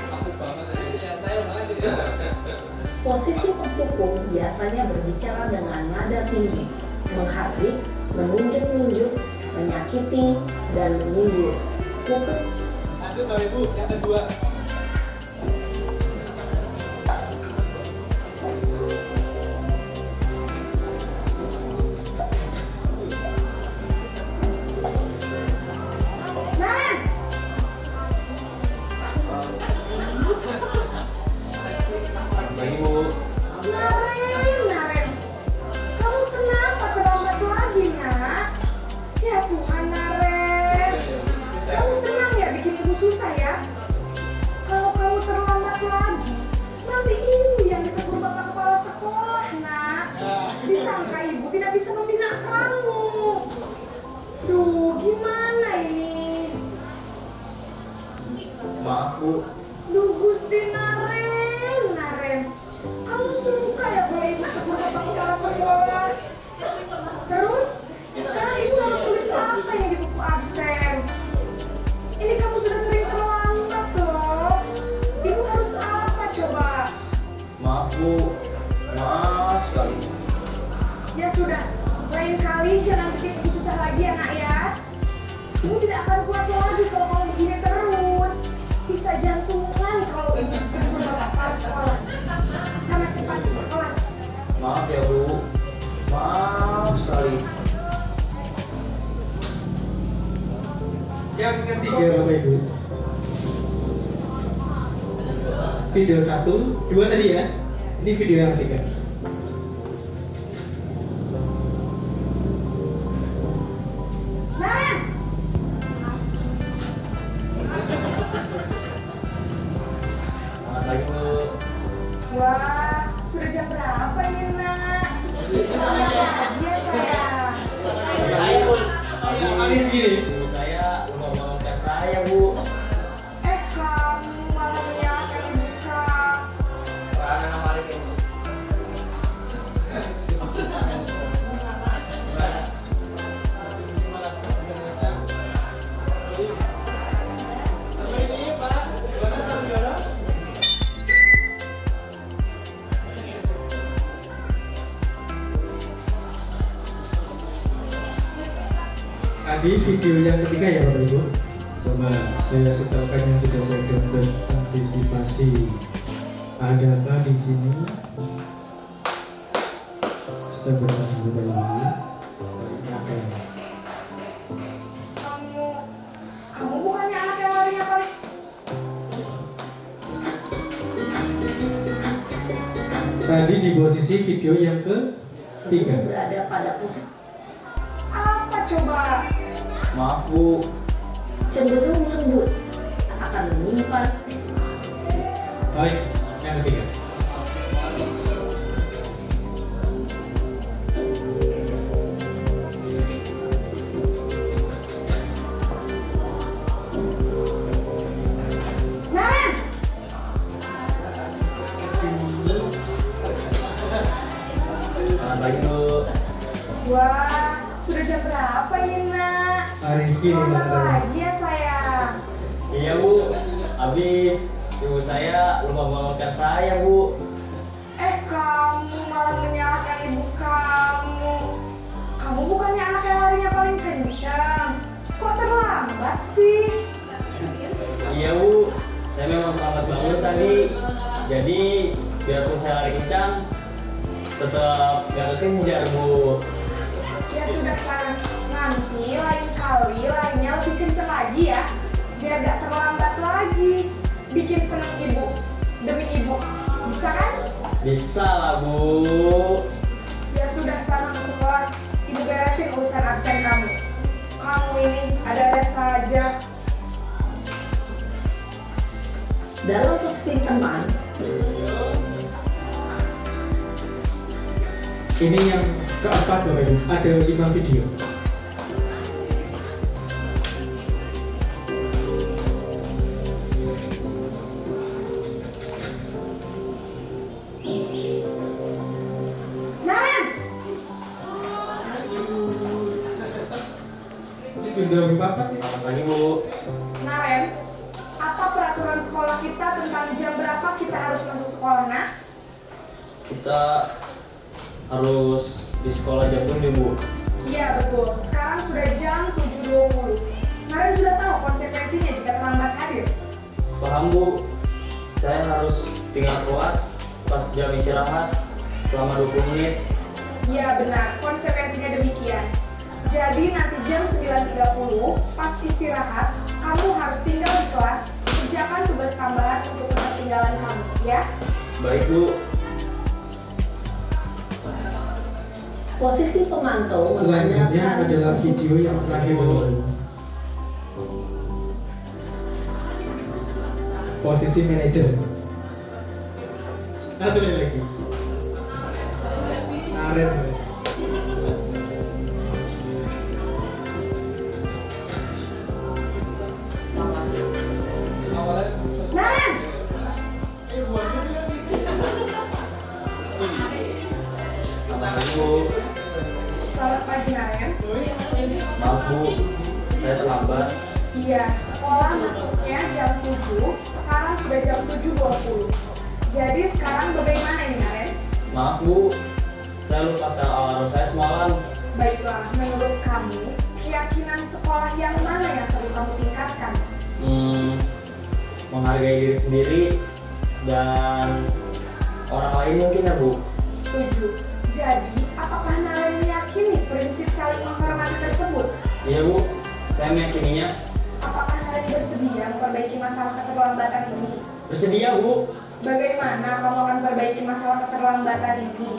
Posisi pemukul biasanya berbicara dengan nada tinggi, menghardik, menunjuk-nunjuk, menyakiti, dan menyindir. Pukul. Lanjut Bapak Ibu, yang kedua. Bu, maaf sekali. Ya sudah, lain kali jangan bikin ibu susah lagi ya nak ya. Ibu tidak akan kuat lagi kalau kamu begini terus. Bisa jantungan kalau ibu tidur bapak sekolah. Sana cepat ke kelas. Maaf ya Bu, maaf sekali. Yang ketiga Bapak Ibu. Video 1, 2 tadi ya. Ini video yang ketiga. Naren! Selamat pagi Bu. Wah, sudah jam berapa ini nak? Selamat pagi ya sayang. Kali segini. Ibu saya lupa memaafkan saya Bu. Kamu malah menyalahkan ibu kamu. Karena nama Arif ini. Tadi video yang ketiga ya Bapak Ibu. Coba saya setelkan yang sudah saya download antisipasi. Adakah di sini? Sebentar Bapak Ibu. Ini apa ya? Kamu bukannya anak yang larinya paling. Tadi di posisi video yang ketiga. Berada pada posisi Apa coba? Maaf Bu. cenderung lembut, akan menyimpan Baik, yang ketiga. Naren! Selamat pagi Bu. Wah, sudah jam berapa ini nak? Rizky nih Selamat Bang. pagi ya sayang. Iya Bu, habis ibu saya lupa memaafkan saya Bu. Kamu malah menyalahkan ibu kamu. Kamu bukannya anak yang larinya paling kencang. Kok terlambat sih? Iya Bu, saya memang terlambat banget tadi. Jadi biarpun saya lari kencang, tetap gak kekejar Bu. Ya sudah sayang, nanti lain kali larinya lebih kencang lagi ya. Biar gak terlambat lagi. Bikin seneng ibu, demi ibu. Bisa kan? Bisa lah Bu. Ya sudah, sana masuk kelas. Ibu beresin urusan absen kamu. Kamu ini ada-ada saja. dalam posisi teman. Ini yang keempat Bapak Ibu. Ada 5 video. Sudah berapa? Selamat pagi Bu. Naren, apa peraturan sekolah kita tentang jam berapa kita harus masuk sekolah, nak? Kita harus di sekolah jam 7 Bu. Iya betul, sekarang sudah jam 7.20. Naren sudah tahu konsekuensinya jika terlambat hadir. Paham Bu, saya harus tinggal kelas pas jam istirahat selama 20 menit. Iya benar, konsekuensinya demikian. Jadi nanti jam 9.30 pas istirahat, kamu harus tinggal di kelas, kerjakan tugas tambahan untuk ketertinggalan kamu, ya? Baik Bu. Posisi pemantau Selanjutnya menanyakan adalah video yang terakhir Bapak Ibu. Posisi manajer. Satu lagi. Naren. Naren! Selamat pagi Bu. Selamat pagi Naren. Maaf Bu, saya terlambat. Iya, sekolah masuknya jam 7, sekarang sudah jam 7.20. Jadi sekarang bagaimana ini Naren? Maaf Bu, saya lupa setel alarm saya semalam. Baiklah, menurut kamu, keyakinan sekolah yang mana yang perlu kamu tingkatkan? Menghargai diri sendiri dan orang lain mungkin ya Bu. Setuju. Jadi, apakah Naren meyakini prinsip saling menghormati tersebut? Iya Bu, saya meyakininya. Apakah Naren bersedia memperbaiki masalah keterlambatan ini? Bersedia Bu. Bagaimana kamu akan perbaiki masalah keterlambatan ini?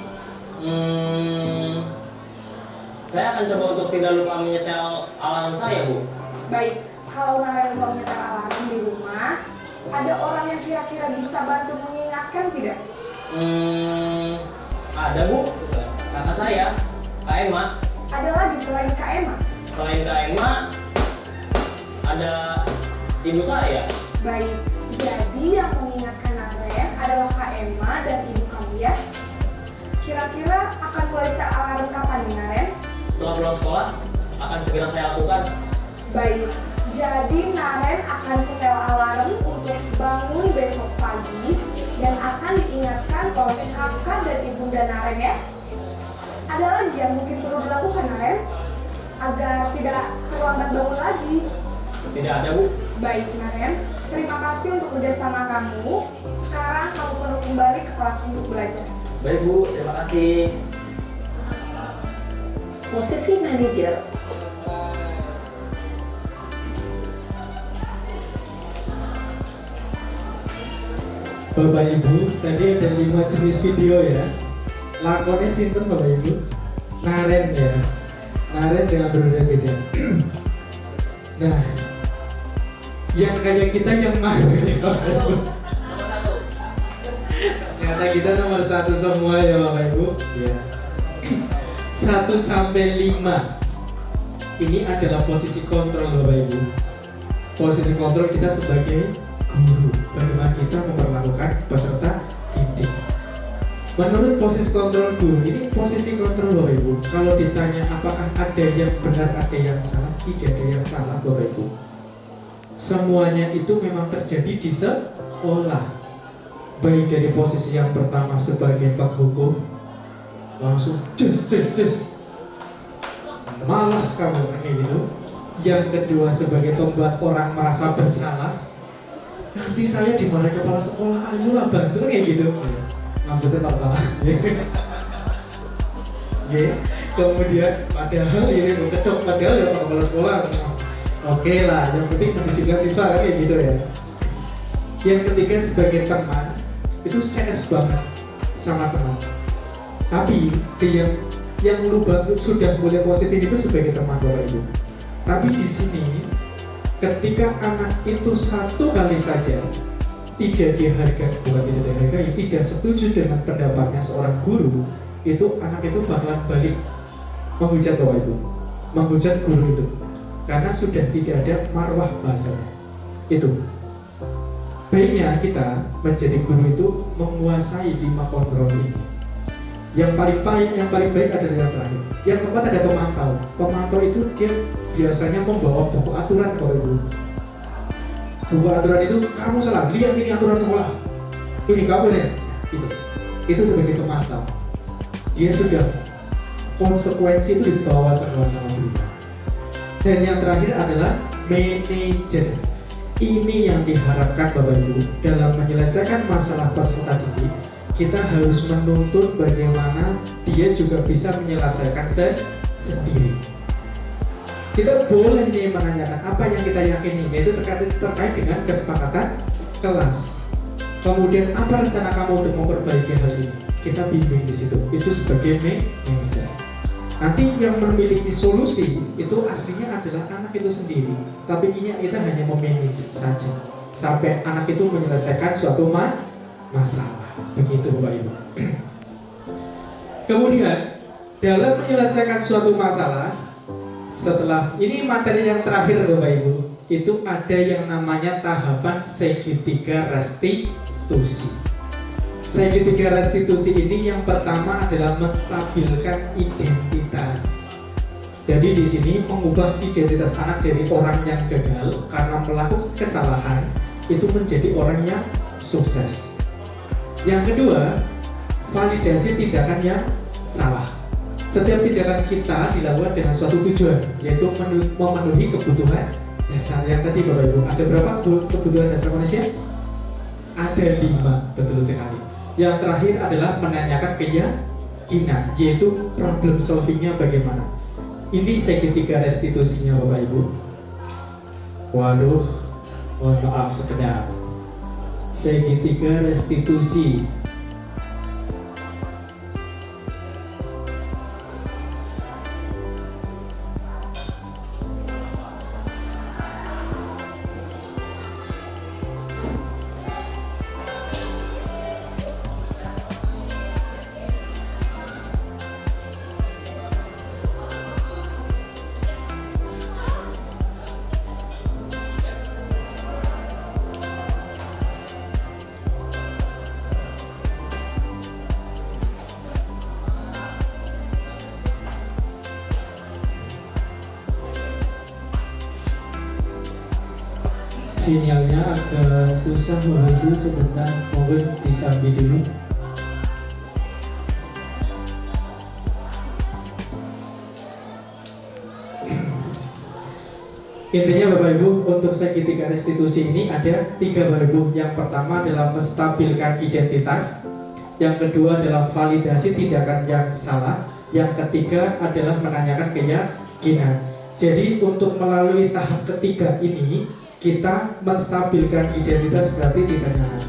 Saya akan coba untuk tidak lupa menyetel alarm saya Bu. Baik, kalau Naren lupa menyetel alarm di rumah, ada orang yang kira-kira bisa bantu mengingatkan tidak? Ada Bu, kakak saya, Kak Emma. Ada lagi selain Kak Emma? Selain Kak Emma, ada ibu saya. Baik, jadi yang mengingatkan Naren adalah Kak Emma dan ibu kamu ya? Kira-kira akan mulai setel alarm kapan nih Naren? Setelah pulang sekolah, akan segera saya lakukan. Baik, jadi Naren akan setel alarm untuk bangun besok pagi dan akan diingatkan oleh kakak dan ibunda Naren ya. Ada lagi yang mungkin perlu dilakukan Naren agar tidak terlambat bangun lagi? Tidak ada Bu. Baik Naren, terima kasih untuk kerjasama kamu. Sekarang kamu perlu kembali ke kelas untuk belajar. Baik Bu, terima kasih. Posisi manajer. Bapak Ibu, tadi ada 5 jenis video ya. Lakonnya sinten Bapak Ibu? Naren ya. Naren dengan berbeda-beda. Nah, yang kayak kita yang mana ya Bapak Ibu? Ternyata kita nomor 1 semua ya Bapak Ibu. Ya. 1 sampai 5. Ini adalah posisi kontrol Bapak Ibu. Posisi kontrol kita sebagai guru, bagaimana kita memperlakukan peserta didik. Menurut posisi kontrol guru, ini posisi kontrol Bapak Ibu. Kalau ditanya apakah ada yang benar, ada yang salah, tidak ada yang salah Bapak Ibu. Semuanya itu memang terjadi di sekolah. Baik dari posisi yang pertama sebagai penghukum, langsung just malas kamu kayak gitu. Yang kedua sebagai pembuat orang merasa bersalah, nanti saya dimarahi kepala sekolah, ayolah bantu kayak gitu. Ngambutnya apa? Kemudian padahal ini ketok, padahal ya kepala sekolah. Oke lah, yang penting mendisiplinkan siswa kayak gitu ya. Yang ketiga sebagai teman, itu CS banget sama teman. Tapi dia yang lu bantu sudah mulai positif itu sebagai teman Bapak Ibu. Tapi di sini ketika anak itu satu kali saja tidak dihargai, bukan tidak dihargai, tidak setuju dengan pendapatnya seorang guru, itu anak itu bakalan balik menghujat Bapak Ibu, menghujat guru itu, karena sudah tidak ada marwah bahasa itu. Baiknya kita menjadi guru itu menguasai 5 kontrol ini. Yang paling baik adalah yang terakhir. Yang keempat ada pemantau. Pemantau itu dia biasanya membawa buku aturan Bapak Ibu. Buku aturan itu kamu salah, lihat ini aturan sekolah. Ini kamu ya. Itu sebagai pemantau. Dia sudah konsekuensi itu dibawa sama guru. Dan yang terakhir adalah manajer. Ini yang diharapkan Bapak Ibu dalam menyelesaikan masalah peserta didik. Kita harus menuntut bagaimana dia juga bisa menyelesaikan sendiri. Kita boleh nih menanyakan apa yang kita yakini, yaitu terkait dengan kesepakatan kelas. Kemudian apa rencana kamu untuk memperbaiki hal ini? Kita bimbing di situ. Itu sebagai manajer. Nanti yang memiliki solusi itu aslinya adalah anak itu sendiri. Tapi kita hanya memanage saja sampai anak itu menyelesaikan suatu masalah. Begitu Bapak Ibu. Kemudian dalam menyelesaikan suatu masalah, setelah ini materi yang terakhir Bapak Ibu, itu ada yang namanya tahapan segitiga restitusi. Segitiga restitusi ini yang pertama adalah menstabilkan identitas. Jadi di sini mengubah identitas anak dari orang yang gagal karena melakukan kesalahan itu menjadi orang yang sukses. Yang kedua, validasi tindakan yang salah. Setiap tindakan kita dilakukan dengan suatu tujuan, yaitu memenuhi kebutuhan dasar. Yang tadi Bapak Ibu, ada berapa kebutuhan dasar manusia? Ada 5, betul sekali. Yang terakhir adalah menanyakan keyakinan, yaitu problem solvingnya bagaimana. Ini segitiga restitusinya Bapak Ibu. Waduh, mohon maaf sekedar. Segitiga restitusi. Sinyalnya agak susah Bapak Ibu, sebentar mohon disambi dulu. Intinya Bapak Ibu, untuk segitiga restitusi ini ada 3 Bapak Ibu. Yang pertama adalah menstabilkan identitas, yang kedua adalah validasi tindakan yang salah, yang ketiga adalah menanyakan keyakinan. Jadi untuk melalui tahap ketiga ini, kita menstabilkan identitas berarti ditanya,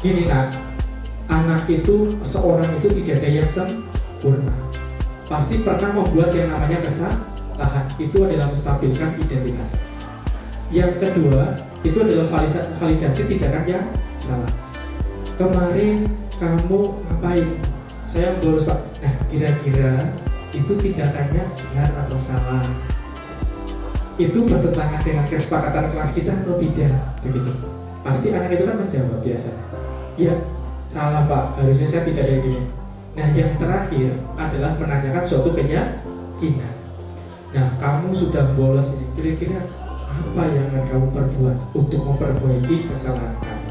gini nak, anak itu, seorang itu tidak ada yang sempurna, pasti pernah membuat yang namanya kesalahan. Itu adalah menstabilkan identitas. Yang kedua, itu adalah validasi tindakan yang salah. Kemarin kamu ngapain? Saya bolos Pak. Nah, kira-kira itu tindakannya benar atau salah? Itu bertentangan dengan kesepakatan kelas kita atau tidak, begitu. Pasti anak itu kan menjawab biasanya, ya salah Pak, harusnya saya tidak kayak gini. Nah yang terakhir adalah menanyakan suatu keyakinan. Nah kamu sudah bolos ini, kira-kira apa yang akan kamu perbuat untuk memperbaiki kesalahan kamu?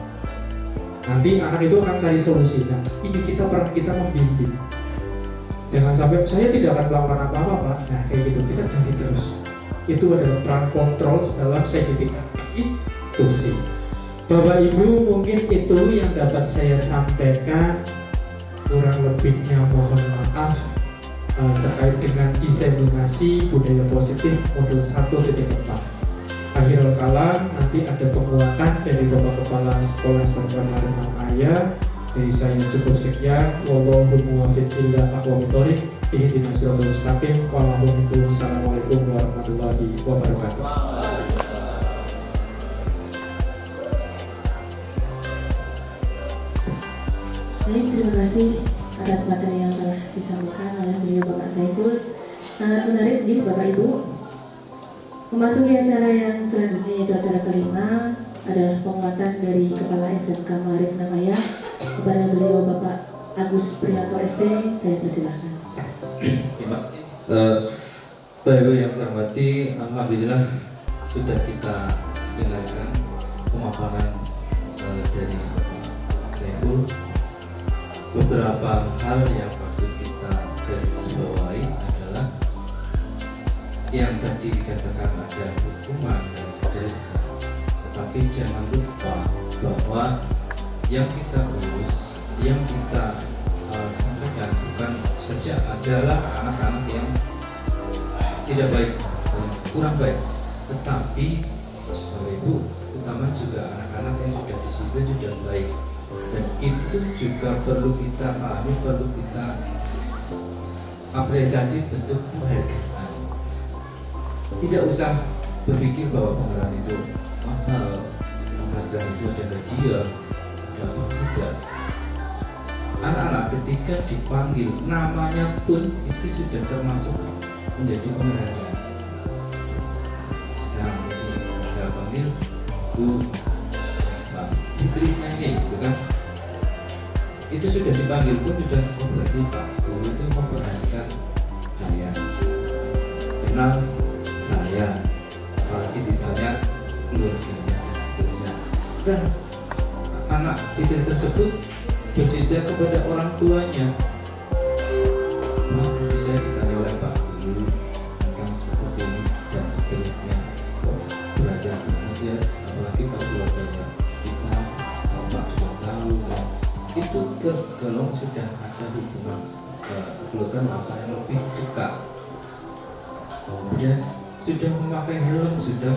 Nanti anak itu akan cari solusi. Nah ini kita membimbing. Jangan sampai saya tidak akan melakukan apa-apa Pak. Nah kayak gitu, kita ganti terus. Itu adalah peran kontrol dalam segitiga restitusi. Bapak Ibu, mungkin itu yang dapat saya sampaikan. Kurang lebihnya mohon maaf terkait dengan diseminasi budaya positif modul 1.4. Akhirul kalam, nanti ada penguatan dari Bapak Kepala Sekolah Serta Marunang Ayah. Dari saya cukup sekian. Wallahul muwaffiq ila aqwamit thoriq. Ihdinas siratal mustaqim. Wassalamualaikum warahmatullahi wabarakatuh. Baik, terima kasih atas materi yang telah disampaikan oleh beliau Bapak Saiful. Sangat menarik nih Bapak Ibu. Memasuki acara yang selanjutnya, yaitu acara kelima, adalah penguatan dari Kepala SMK Ma'arif Namaya kepada beliau Bapak Agus Prianto ST. Saya persilahkan. Bapak Ibu yang saya hormati, alhamdulillah sudah kita dengarkan pemaparan dari Bapak Saiful. Beberapa hal yang patut kita garis bawahi adalah yang tadi dikatakan ada hukuman dan seterusnya, tetapi jangan lupa bahwa yang kita urus, yang kita sampaikan bukan saja adalah anak-anak yang tidak baik, kurang baik, tetapi Bapak Ibu, utama juga anak-anak yang sudah disiplin sudah baik. Dan itu juga perlu kita pahami, perlu kita apresiasi, bentuk penghargaan. Tidak usah berpikir bahwa penghargaan itu mahal, penghargaan itu adalah dia, atau tidak. Anak-anak ketika dipanggil namanya pun itu sudah termasuk menjadi penghargaan. Saya panggil Bu Putri Snyanyi, gitu kan? Itu sudah dipanggil pun sudah berarti Pak Guru itu memperhatikan saya, kenal saya, apalagi ditanya keluarganya dan seterusnya. Dan anak itu tersebut bercerita kepada orang tuanya. Maaf, nanti saya ditanya oleh Pak Guru tentang seperti ini dan seterusnya. Kok berada banget ya, apalagi kalau keluarganya kita, Bapak sudah tahu kan. Itu tergolong sudah ada hubungan keluarga masa yang lebih dekat. Kemudian sudah memakai helm, sudah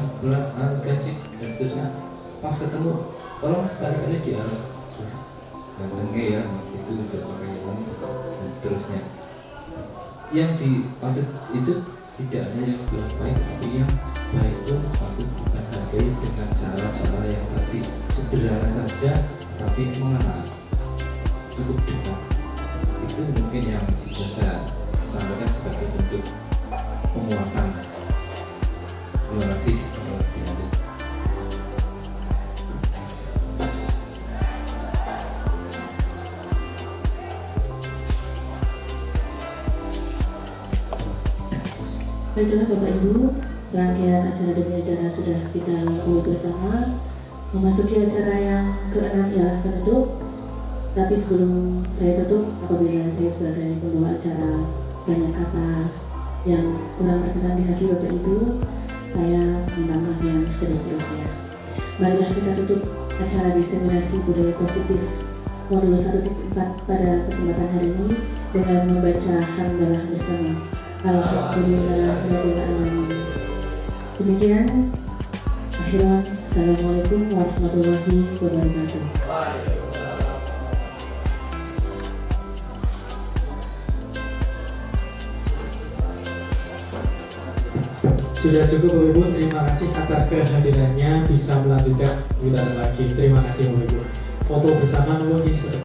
gasik dan seterusnya. Pas ketemu, tolong sekali-kali diarah gantengnya ya, itu sudah pakai helm dan seterusnya. Yang dipatut itu tidak hanya yang belum baik, tapi yang baik pun patut kita hargai dengan cara-cara yang tadi sederhana saja, tapi mengenal, cukup dekat. Itu mungkin yang bisa saya sampaikan sebagai bentuk penguatan. Terima kasih. Baiklah Bapak Ibu, rangkaian acara demi acara sudah kita lalui bersama. Memasuki acara yang ke-6 ialah penutup. Tapi sebelum saya tutup, apabila saya sebagai pembawa acara banyak kata yang kurang berkenan di hati Bapak Ibu, saya minta maaf yang seterus-terusnya. Marilah kita tutup acara diseminasi budaya positif modul 1.4 pada kesempatan hari ini dengan membaca hamdalah bersama. Alhamdulillahirabbil alamin. Demikian, akhirnya assalamualaikum warahmatullahi wabarakatuh. Sudah cukup Bapak Ibu, terima kasih atas kehadirannya. Bisa melanjutkan aktivitas lagi. Terima kasih Bapak Ibu. Foto bersama dulu di